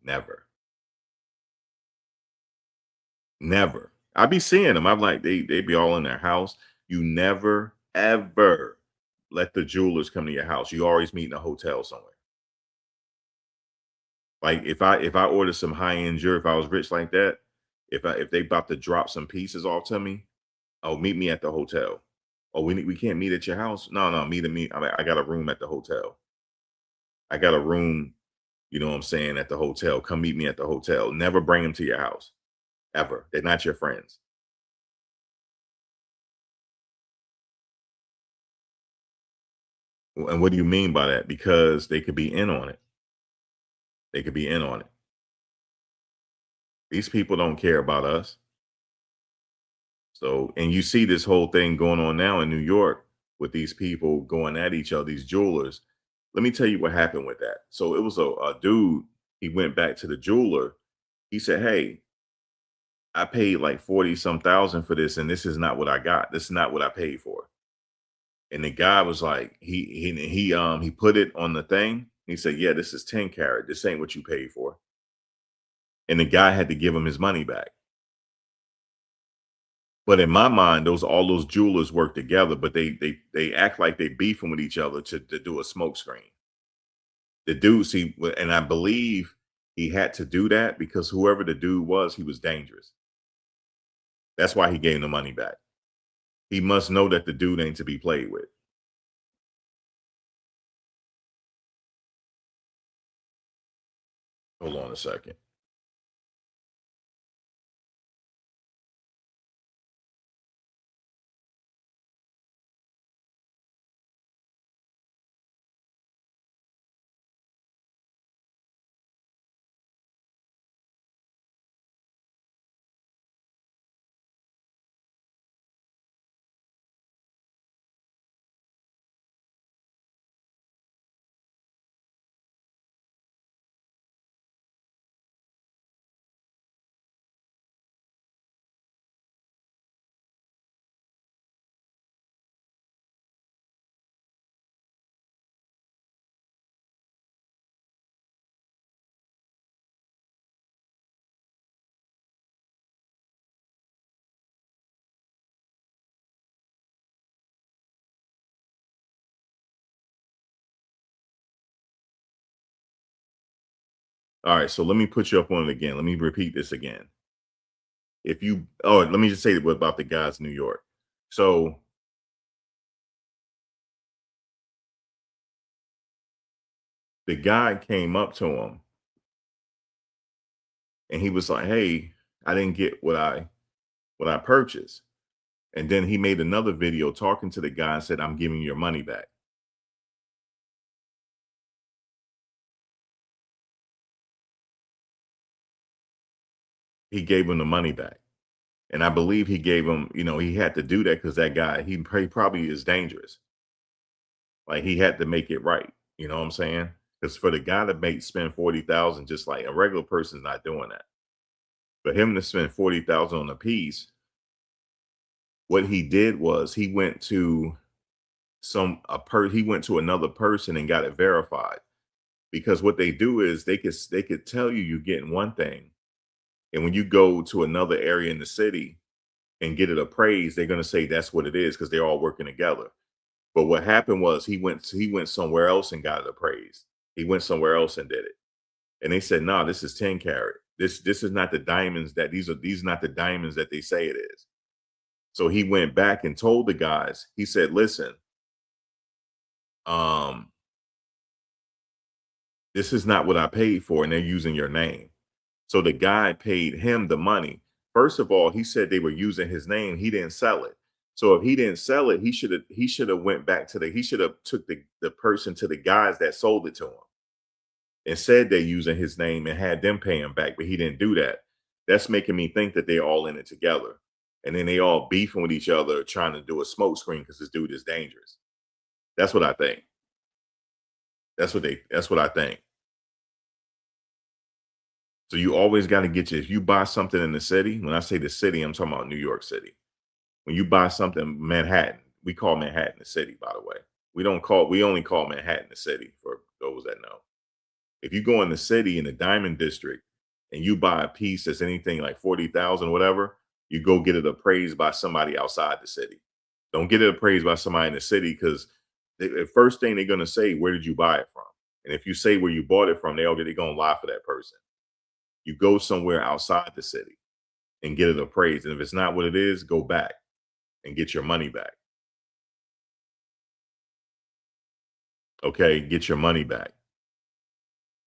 Never. Never. I be seeing them. I'm like, they be all in their house. You never, ever let the jewelers come to your house. You always meet in a hotel somewhere. Like if I order some high-end jewelry, if I was rich like that, if they about to drop some pieces off to me, oh, meet me at the hotel. Oh, we can't meet at your house. No, meet at me. I got a room at the hotel. I got a room, you know what I'm saying, at the hotel. Come meet me at the hotel. Never bring them to your house. Ever. They're not your friends. And what do you mean by that? Because they could be in on it. They could be in on it. These people don't care about us. So, and you see this whole thing going on now in New York with these people going at each other, these jewelers. Let me tell you what happened with that. So it was a dude, he went back to the jeweler. He said, hey, I paid like 40 some thousand for this, and this is not what I got. This is not what I paid for. And the guy was like, he put it on the thing. He said, yeah, this is 10 carat. This ain't what you paid for. And the guy had to give him his money back. But in my mind, all those jewelers work together, but they act like they beefing with each other to do a smoke screen. The dude, see, and I believe he had to do that because whoever the dude was, he was dangerous. That's why he gave him the money back. He must know that the dude ain't to be played with. Hold on a second. All right, so let me put you up on it again. Let me repeat this again. Let me just say what about the guys in New York. So the guy came up to him and he was like, "Hey, I didn't get what I purchased." And then he made another video talking to the guy and said, "I'm giving you your money back." He gave him the money back. And I believe he gave him, he had to do that because that guy, he probably is dangerous. Like he had to make it right. You know what I'm saying? Because for the guy to spend 40,000, just like a regular person's not doing that. But him to spend 40,000 on a piece, what he did was he went to he went to another person and got it verified. Because what they do is they could tell you you're getting one thing. And when you go to another area in the city and get it appraised, they're going to say that's what it is because they're all working together. But what happened was he went somewhere else and got it appraised. He went somewhere else and did it. And they said, "No, this is 10 carat. This is not the diamonds these are not the diamonds that they say it is." So he went back and told the guys, he said, "Listen, this is not what I paid for, and they're using your name." So the guy paid him the money. First of all, he said they were using his name. He didn't sell it. So if he didn't sell it, he should have went back to he should have took the person to the guys that sold it to him and said they're using his name and had them pay him back. But he didn't do that. That's making me think that they're all in it together. And then they all beefing with each other, trying to do a smoke screen because this dude is dangerous. That's what I think. That's what I think. So you always got to if you buy something in the city, when I say the city, I'm talking about New York City. When you buy something, Manhattan, we call Manhattan the city, by the way. We only call Manhattan the city for those that know. If you go in the city in the Diamond District and you buy a piece that's anything like 40,000, whatever, you go get it appraised by somebody outside the city. Don't get it appraised by somebody in the city because the first thing they're going to say, where did you buy it from? And if you say where you bought it from, they're going to lie for that person. You go somewhere outside the city and get it appraised. And if it's not what it is, go back and get your money back. Okay, get your money back.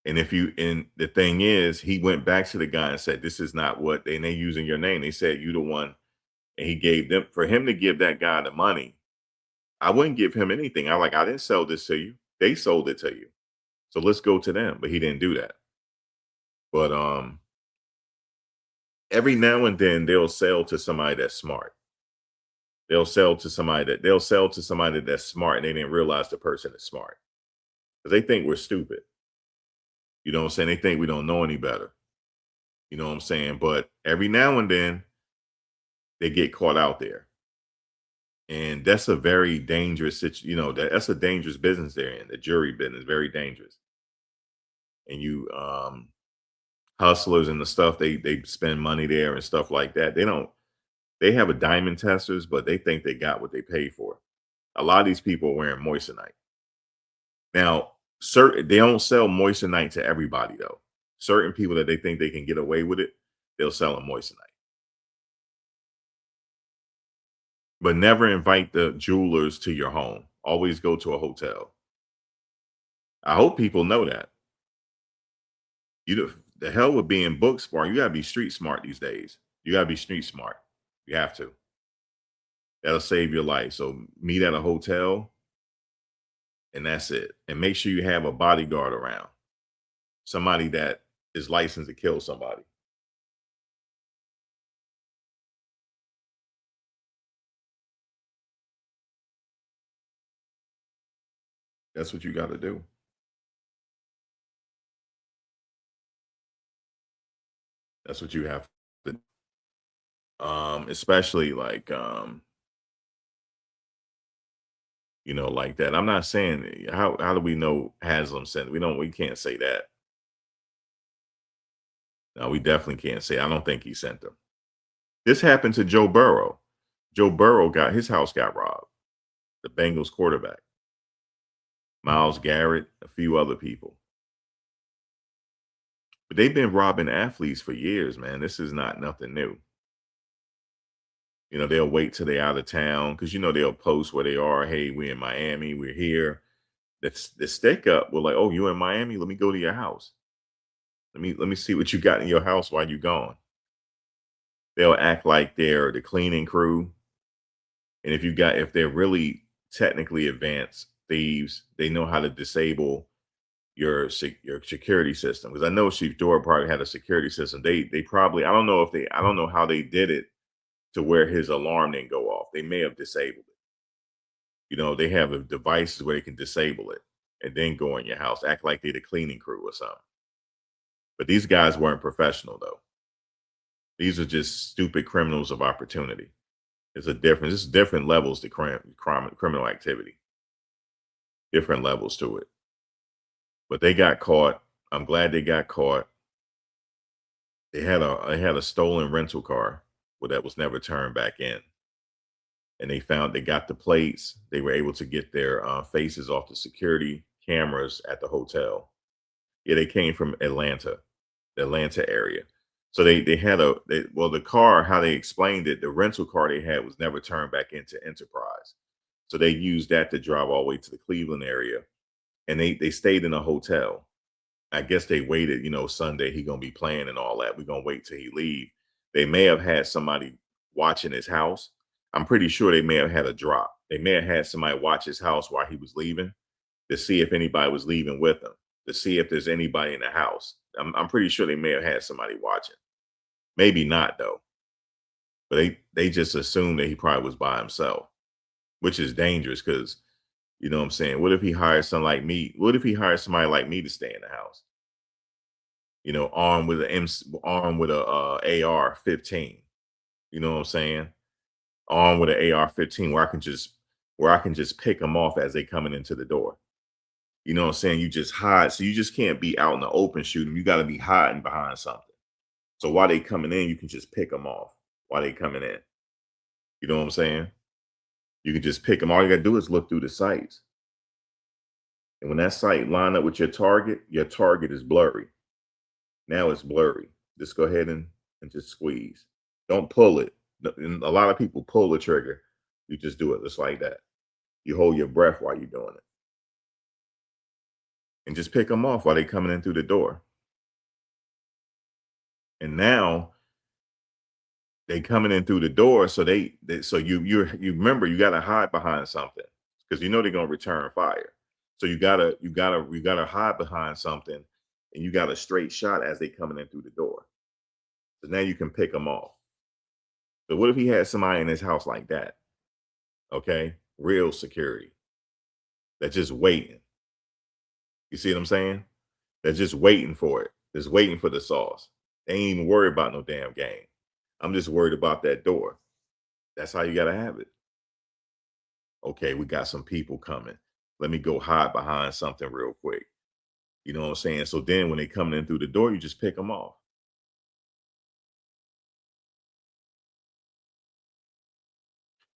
And the thing is, he went back to the guy and said, "This is not what they're using your name." They said, "You the one." And he gave them, for him to give that guy the money, I wouldn't give him anything. I didn't sell this to you. They sold it to you. So let's go to them. But he didn't do that. But every now and then they'll sell to somebody that's smart. They'll sell to somebody that's smart and they didn't realize the person is smart. Because they think we're stupid. You know what I'm saying? They think we don't know any better. You know what I'm saying? But every now and then they get caught out there. And that's a very dangerous situation. That's a dangerous business they're in. The jury business, very dangerous. And you hustlers and the stuff, they spend money there and stuff like that. They have a diamond testers, but they think they got what they paid for. A lot of these people are wearing moissanite. Now, they don't sell moissanite to everybody though. Certain people that they think they can get away with it, they'll sell them moissanite. But never invite the jewelers to your home. Always go to a hotel. I hope people know that. The hell with being book smart. You gotta be street smart these days. You gotta be street smart. You have to. That'll save your life. So meet at a hotel and that's it. And make sure you have a bodyguard around. Somebody that is licensed to kill somebody. That's what you got to do. That's what you have to do. Especially like like that. I'm not saying how do we know Haslam sent? We can't say that. No, we definitely can't say. I don't think he sent them. This happened to Joe Burrow. Joe Burrow his house got robbed. The Bengals quarterback. Myles Garrett, a few other people. But they've been robbing athletes for years, man. This is not nothing new. You know, they'll wait till they're out of town because, you know, they'll post where they are. Hey, we're in Miami. We're here. The stick up will like, oh, you in Miami? Let me go to your house. Let me see what you got in your house while you gone. They'll act like they're the cleaning crew. And if they're really technically advanced thieves, they know how to disable your security system. Because I know Shedeur probably had a security system. They probably, I don't know how they did it to where his alarm didn't go off. They may have disabled it. You know, they have devices where they can disable it and then go in your house, act like they're the cleaning crew or something. But these guys weren't professional though. These are just stupid criminals of opportunity. There's a difference. There's different levels to criminal activity. Different levels to it. But they got caught. I'm glad they got caught. They had a stolen rental car that was never turned back in. And they got the plates. They were able to get their faces off the security cameras at the hotel. Yeah, they came from Atlanta, the Atlanta area. So they had the car, how they explained it, the rental car they had was never turned back into Enterprise. So they used that to drive all the way to the Cleveland area. And they stayed in a hotel. I guess they waited, you know, Sunday, he going to be playing and all that. We're going to wait till he leave. They may have had somebody watching his house. I'm pretty sure they may have had a drop. They may have had somebody watch his house while he was leaving to see if anybody was leaving with him, to see if there's anybody in the house. I'm pretty sure they may have had somebody watching. Maybe not though. But they just assumed that he probably was by himself, which is dangerous because, you know what I'm saying? What if he hires someone like me? What if he hires somebody like me to stay in the house? You know, armed with a AR-15. You know what I'm saying? Armed with an AR-15 where I can just pick them off as they coming into the door. You know what I'm saying? You just hide. So you just can't be out in the open shooting. You got to be hiding behind something. So while they coming in, you can just pick them off while they coming in. You know what I'm saying? You can just pick them. All you got to do is look through the sights. And when that sight line up with your target is blurry. Now it's blurry. Just go ahead and just squeeze. Don't pull it. And a lot of people pull the trigger. You just do it just like that. You hold your breath while you're doing it. And just pick them off while they're coming in through the door. And now they coming in through the door, so you remember you got to hide behind something because you know they're gonna return fire. So you gotta hide behind something, and you got a straight shot as they coming in through the door. So now you can pick them off. So what if he had somebody in his house like that? Okay, real security. That's just waiting. You see what I'm saying? They're just waiting for it. Just waiting for the sauce. They ain't even worried about no damn game. I'm just worried about that door. That's how you got to have it. Okay, we got some people coming. Let me go hide behind something real quick. You know what I'm saying? So then when they coming in through the door, you just pick them off.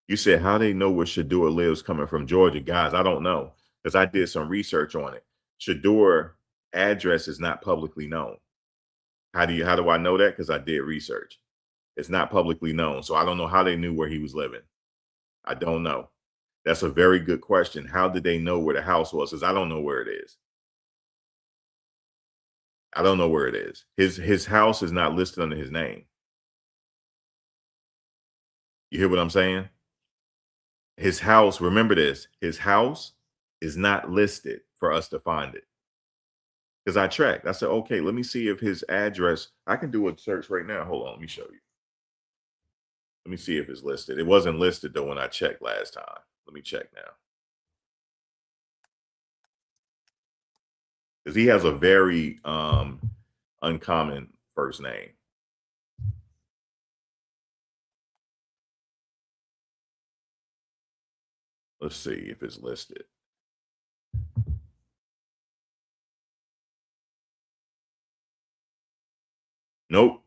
You said how they know where Shedeur lives coming from Georgia. Guys, I don't know because I did some research on it. Shedeur address is not publicly known. How do I know that? Because I did research. It's not publicly known. So I don't know how they knew where he was living. I don't know. That's a very good question. How did they know where the house was? Because I don't know where it is. I don't know where it is. His house is not listed under his name. You hear what I'm saying? His house, remember this, his house is not listed for us to find it. Because I tracked. I said, okay, let me see if his address, I can do a search right now. Hold on, let me show you. Let me see if it's listed. It wasn't listed though when I checked last time. Let me check now. Because he has a very uncommon first name. Let's see if it's listed. Nope.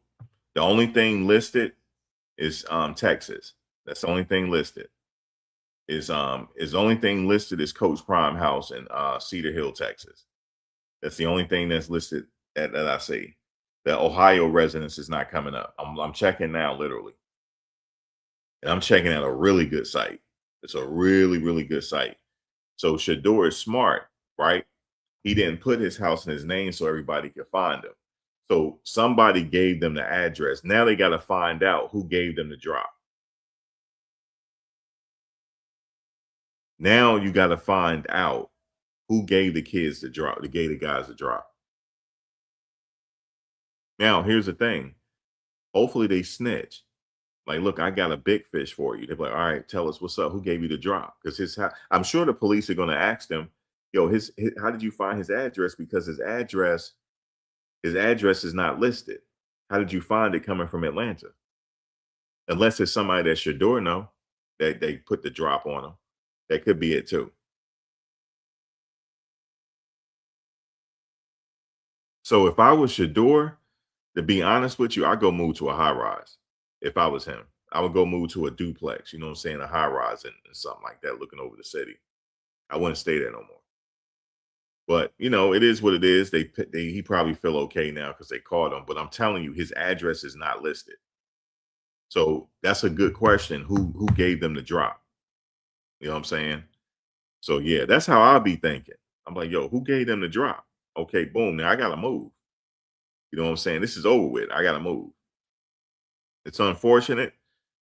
The only thing listed is Texas. That's the only thing listed. Is the only thing listed is Coach Prime House in Cedar Hill, Texas. That's the only thing that's listed that I see. The Ohio residence is not coming up. I'm checking now, literally. And I'm checking at a really good site. It's a really, really good site. So Shedeur is smart, right? He didn't put his house in his name so everybody could find him. So somebody gave them the address. Now they got to find out who gave them the drop. Now you got to find out who gave the kids the drop, who gave the guys the drop. Now, here's the thing. Hopefully they snitch. Like, look, I got a big fish for you. They're like, all right, tell us what's up. Who gave you the drop? Because I'm sure the police are going to ask them, yo, how did you find his address? Because his address is not listed. How did you find it coming from Atlanta? Unless it's somebody that Shedeur know that they put the drop on him. That could be it too. So if I was Shedeur, to be honest with you, I'd go move to a high rise. If I was him, I would go move to a duplex, you know what I'm saying? A high rise and something like that, looking over the city. I wouldn't stay there no more. But, you know, it is what it is. He probably feel okay now because they caught him. But I'm telling you, his address is not listed. So that's a good question. Who gave them the drop? You know what I'm saying? So, yeah, that's how I'll be thinking. I'm like, yo, who gave them the drop? Okay, boom. Now I got to move. You know what I'm saying? This is over with. I got to move. It's unfortunate,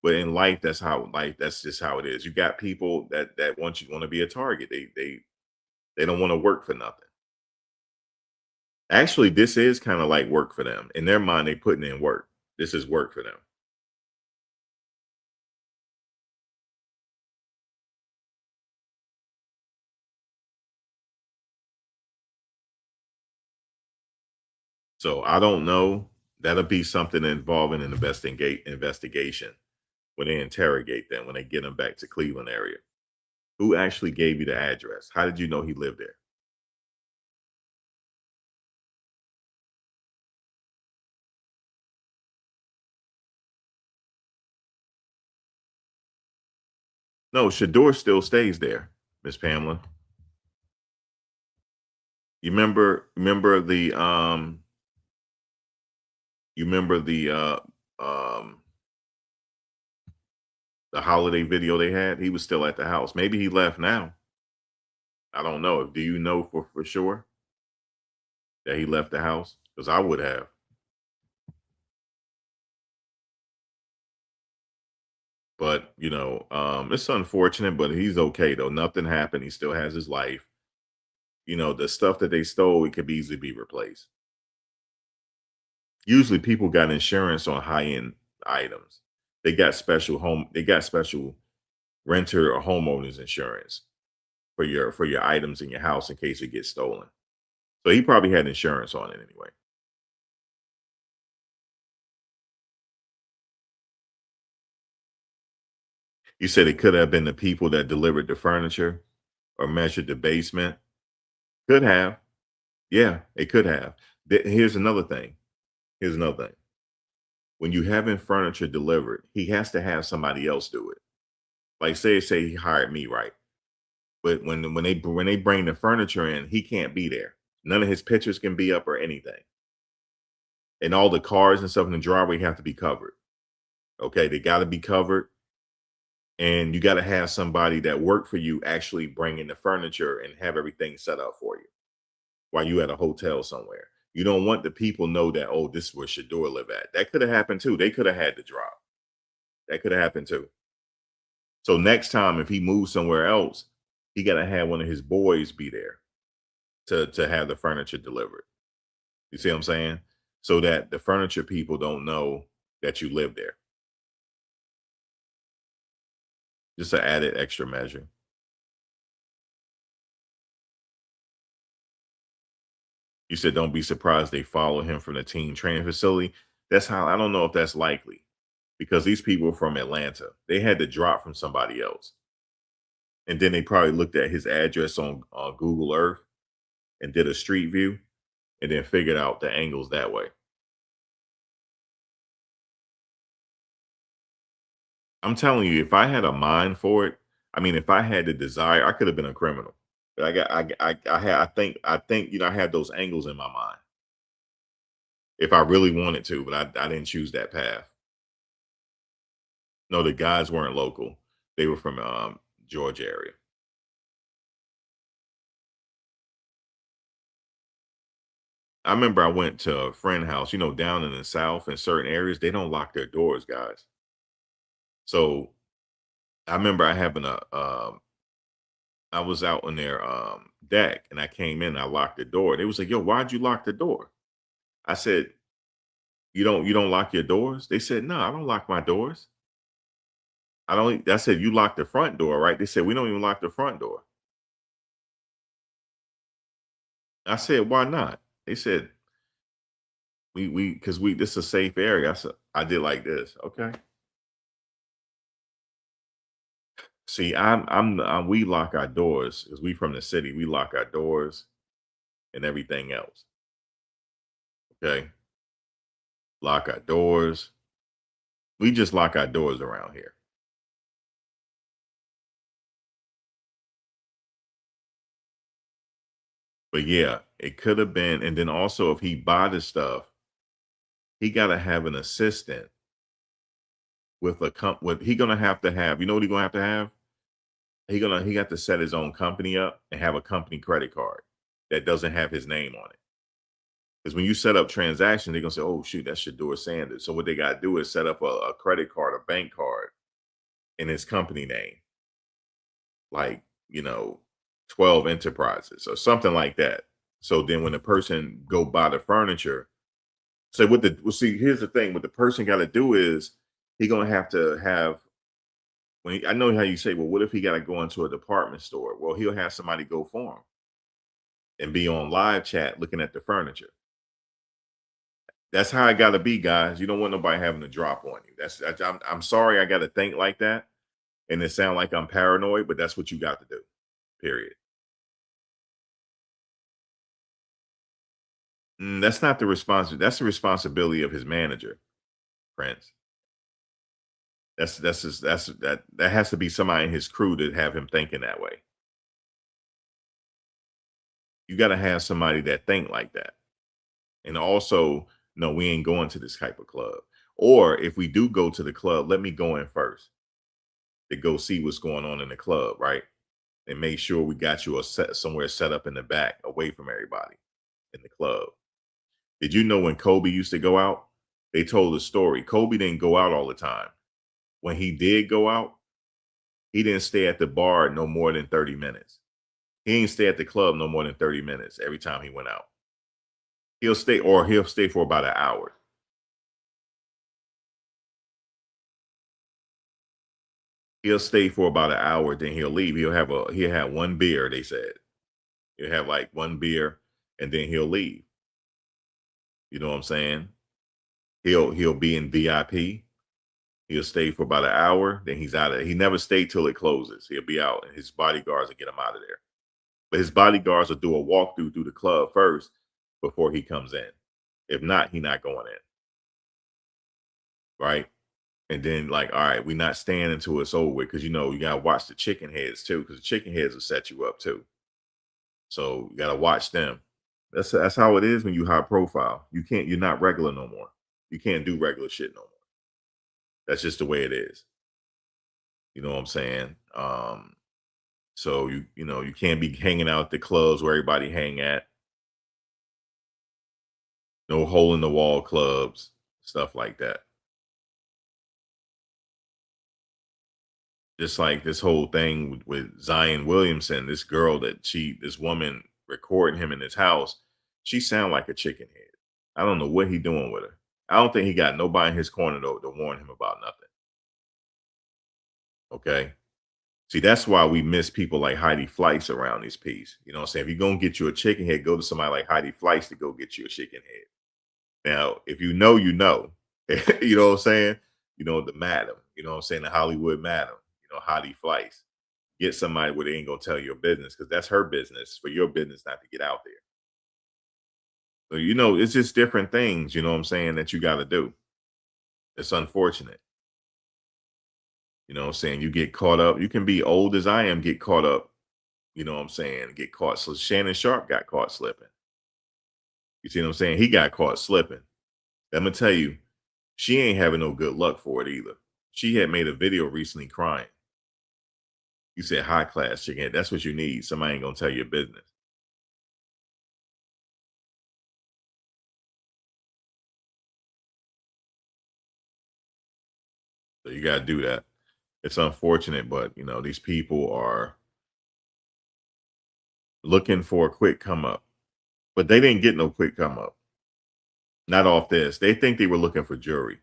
but in life, that's just how it is. You got people that want to be a target. They don't want to work for nothing. Actually, this is kind of like work for them. In their mind, they putting in work. This is work for them. So I don't know. That'll be something involving an investigation when they interrogate them, when they get them back to Cleveland area. Who actually gave you the address? How did you know he lived there? No, Shedeur still stays there, Miss Pamela. You remember the holiday video they had? He was still at the house. Maybe he left now. I don't know. Do you know for sure that he left the house? Because I would have. But, you know, it's unfortunate, but he's okay, though. Nothing happened. He still has his life. You know, the stuff that they stole, it could easily be replaced. Usually people got insurance on high-end items. They got special renter or homeowners insurance for your items in your house in case it gets stolen. So he probably had insurance on it anyway. You said it could have been the people that delivered the furniture or measured the basement. Could have. Yeah, it could have. Here's another thing. When you having furniture delivered, he has to have somebody else do it. Like say he hired me, right? But when they bring the furniture in, he can't be there. None of his pictures can be up or anything. And all the cars and stuff in the driveway have to be covered. Okay, they got to be covered. And you got to have somebody that worked for you actually bring in the furniture and have everything set up for you while you at a hotel somewhere. You don't want the people know that, oh, this is where Shedeur live at. That could have happened too. They could have had the drop. That could have happened too. So next time, if he moves somewhere else, he got to have one of his boys be there to have the furniture delivered. You see what I'm saying? So that the furniture people don't know that you live there. Just an added extra measure. You said don't be surprised they follow him from the teen training facility. That's how I don't know if that's likely because these people are from Atlanta. They had to drop from somebody else. And then they probably looked at his address on Google Earth and did a street view and then figured out the angles that way. I'm telling you, if I had a mind for it, I mean, if I had the desire, I could have been a criminal. But I think, you know, I had those angles in my mind. if I really wanted to, but I didn't choose that path. No, the guys weren't local. They were from Georgia area. I remember I went to a friend house, down in the South in certain areas, they don't lock their doors, guys. So I remember I was out on their deck and I came in, I locked the door. They was like, yo, why'd you lock the door? I said, you don't lock your doors? They said, no, I don't lock my doors. I said, you lock the front door, right? They said, we don't even lock the front door. I said, why not? They said, because this is a safe area. I said, I did like this. Okay. See, we lock our doors because we from the city. We lock our doors and everything else. Okay. Lock our doors. We just lock our doors around here. But yeah, it could have been. And then also if he buy the stuff, he got to have an assistant with he gonna have to have, you know what he gonna have? He got to set his own company up and have a company credit card that doesn't have his name on it. Because when you set up transactions, they're gonna say, oh shoot, that's Shedeur Sanders. So what they gotta do is set up a credit card, a bank card in his company name. Like, 12 enterprises or something like that. So then when the person go buy the furniture, so here's the thing, what the person got to do is he gonna have to have, I know how you say, well, what if he got to go into a department store? Well, he'll have somebody go for him and be on live chat looking at the furniture. That's how it got to be, guys. You don't want nobody having a drop on you. I'm sorry I got to think like that, and it sound like I'm paranoid, but that's what you got to do. Period. That's not the responsibility. That's the responsibility of his manager, Prince. That has to be somebody in his crew to have him thinking that way. You got to have somebody that think like that. And also, no, we ain't going to this type of club. Or if we do go to the club, let me go in first to go see what's going on in the club, right? And make sure we got you somewhere set up in the back, away from everybody in the club. Did you know when Kobe used to go out, they told a story. Kobe didn't go out all the time. When he did go out, he didn't stay at the bar no more than 30 minutes. He didn't stay at the club no more than 30 minutes every time he went out. He'll stay for about an hour. He'll stay for about an hour, then he'll leave. He'll have one beer, they said. He'll have like one beer and then he'll leave. You know what I'm saying? He'll be in VIP. He'll stay for about an hour, then he's out of it. He never stayed till it closes. He'll be out, and his bodyguards will get him out of there. But his bodyguards will do a walkthrough through the club first before he comes in. If not, he's not going in. Right? And then, like, all right, we're not staying until it's over with, because you gotta watch the chicken heads too, because the chicken heads will set you up too. So you gotta watch them. That's how it is when you high profile. You're not regular no more. You can't do regular shit no more. That's just the way it is. You know what I'm saying? So you can't be hanging out at the clubs where everybody hang at. No hole in the wall clubs, stuff like that. Just like this whole thing with Zion Williamson, this woman recording him in his house, she sound like a chicken head. I don't know what he doing with her. I don't think he got nobody in his corner to warn him about nothing. Okay. See, that's why we miss people like Heidi Fleiss around this piece. You know what I'm saying? If you're going to get you a chicken head, go to somebody like Heidi Fleiss to go get you a chicken head. Now, if you know, you know. You know what I'm saying? The madam, you know what I'm saying? The Hollywood madam, Heidi Fleiss. Get somebody where they ain't going to tell your business, because that's her business, for your business not to get out there. So, it's just different things, you know what I'm saying, that you got to do. It's unfortunate. You know what I'm saying? You get caught up. You can be old as I am, get caught up. You know what I'm saying? Get caught. So Shannon Sharp got caught slipping. You see what I'm saying? He got caught slipping. I'm gonna tell you, she ain't having no good luck for it either. She had made a video recently crying. You said high class chicken head. That's what you need. Somebody ain't gonna tell your business. So you gotta do that. It's unfortunate, but you know, these people are looking for a quick come up. But they didn't get no quick come up. Not off this. They think they were looking for jewelry.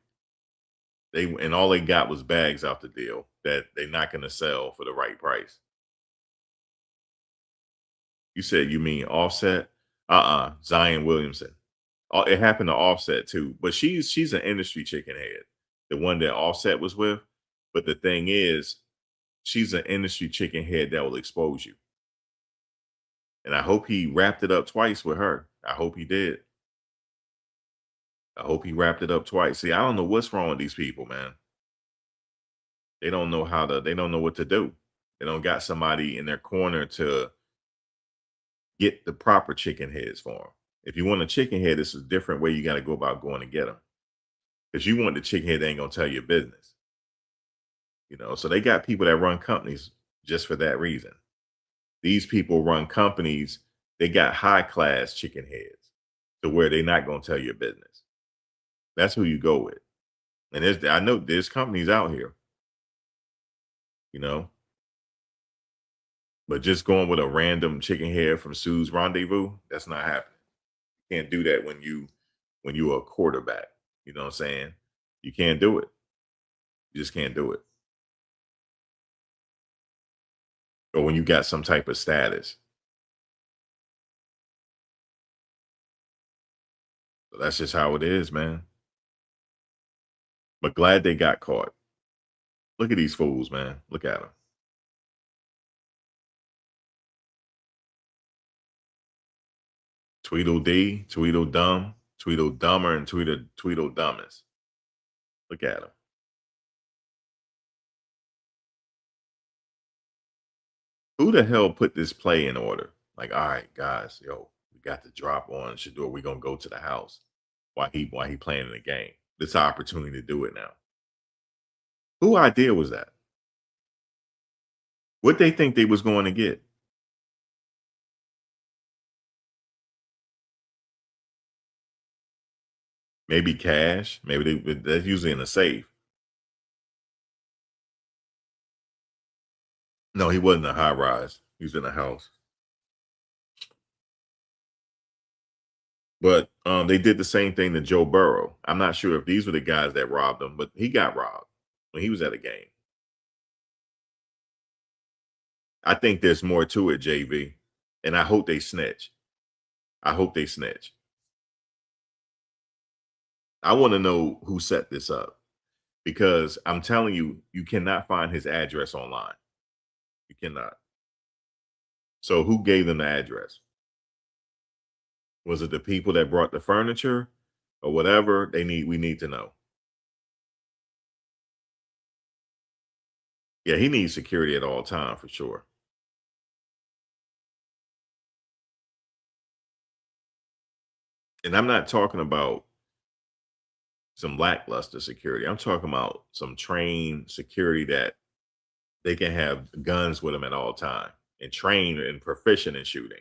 And all they got was bags out the deal that they're not gonna sell for the right price. You said you mean Offset? Zion Williamson. It happened to Offset too, but she's an industry chicken head, the one that Offset was with. But the thing is, she's an industry chicken head that will expose you. And I hope he wrapped it up twice with her. I hope he did. I hope he wrapped it up twice. See, I don't know what's wrong with these people, man. They don't know they don't know what to do. They don't got somebody in their corner to get the proper chicken heads for them. If you want a chicken head, it's a different way you got to go about going to get them. Because you want the chicken head, they ain't gonna tell your business. You know, so they got people that run companies just for that reason. These people run companies, they got high class chicken heads to where they're not gonna tell your business. That's who you go with. And I know there's companies out here, you know, but just going with a random chicken head from Sue's Rendezvous, that's not happening. You can't do that when you're a quarterback. You know what I'm saying? You can't do it. You just can't do it. Or when you got some type of status. So that's just how it is, man. But glad they got caught. Look at these fools, man. Look at them. Tweedledee, Tweedledum, Tweedledummer, and Tweedledumbest. Look at them. Who the hell put this play in order? Like, all right, guys, yo, we got the drop on Shedeur. We're gonna go to the house while he playing in the game. This opportunity to do it now. Who idea was that? What they think they was going to get? Maybe cash. Maybe that's usually in a safe. No, he wasn't a high rise. He was in a house. But they did the same thing to Joe Burrow. I'm not sure if these were the guys that robbed him, but he got robbed when he was at a game. I think there's more to it, JV, and I hope they snitch. I hope they snitch. I want to know who set this up because I'm telling you, you cannot find his address online. You cannot. So who gave them the address? Was it the people that brought the furniture or whatever? We need to know. Yeah, he needs security at all time for sure. And I'm not talking about some lackluster security. I'm talking about some trained security that they can have guns with them at all time and trained and proficient in shooting.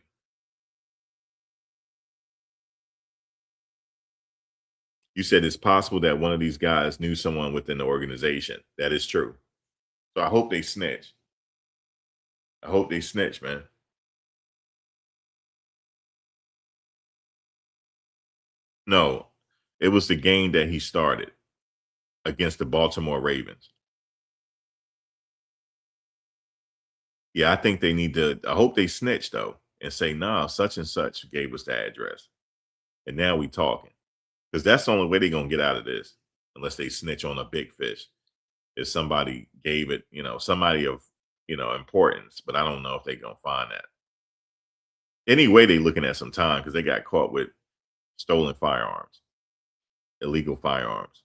You said it's possible that one of these guys knew someone within the organization. That is true. So I hope they snitch. I hope they snitch, man. No, it was the game that he started against the Baltimore Ravens. Yeah, I think they need to. I hope they snitch though and say, nah, such and such gave us the address. And now we talking. Because that's the only way they're gonna get out of this, unless they snitch on a big fish. If somebody gave it, somebody of importance, but I don't know if they're gonna find that. Anyway, they looking at some time because they got caught with stolen firearms, illegal firearms.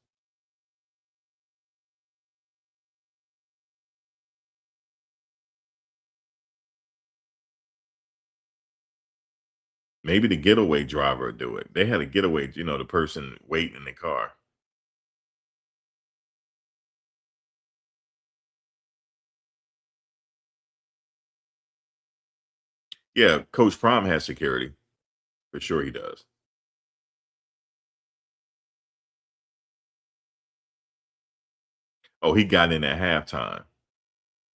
Maybe the getaway driver would do it. They had a getaway, the person waiting in the car. Yeah, Coach Prime has security. For sure he does. Oh, he got in at halftime.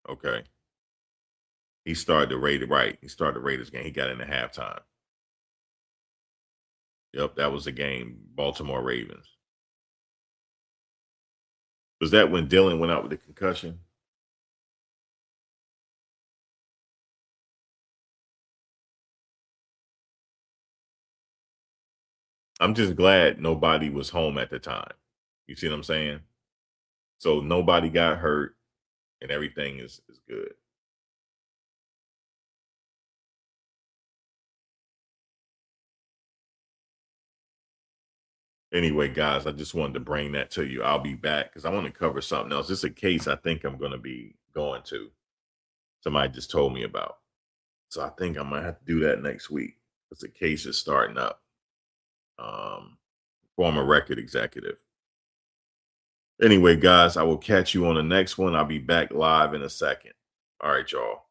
Okay. He started the Raiders, right. He started the Raiders game. He got in at halftime. Yep, that was the game. Baltimore Ravens. Was that when Dylan went out with the concussion? I'm just glad nobody was home at the time. You see what I'm saying? So nobody got hurt and everything is good. Anyway, guys, I just wanted to bring that to you. I'll be back because I want to cover something else. This is a case I think I'm going to be going to. Somebody just told me about. So I think I might have to do that next week because the case is starting up. Former record executive. Anyway, guys, I will catch you on the next one. I'll be back live in a second. All right, y'all.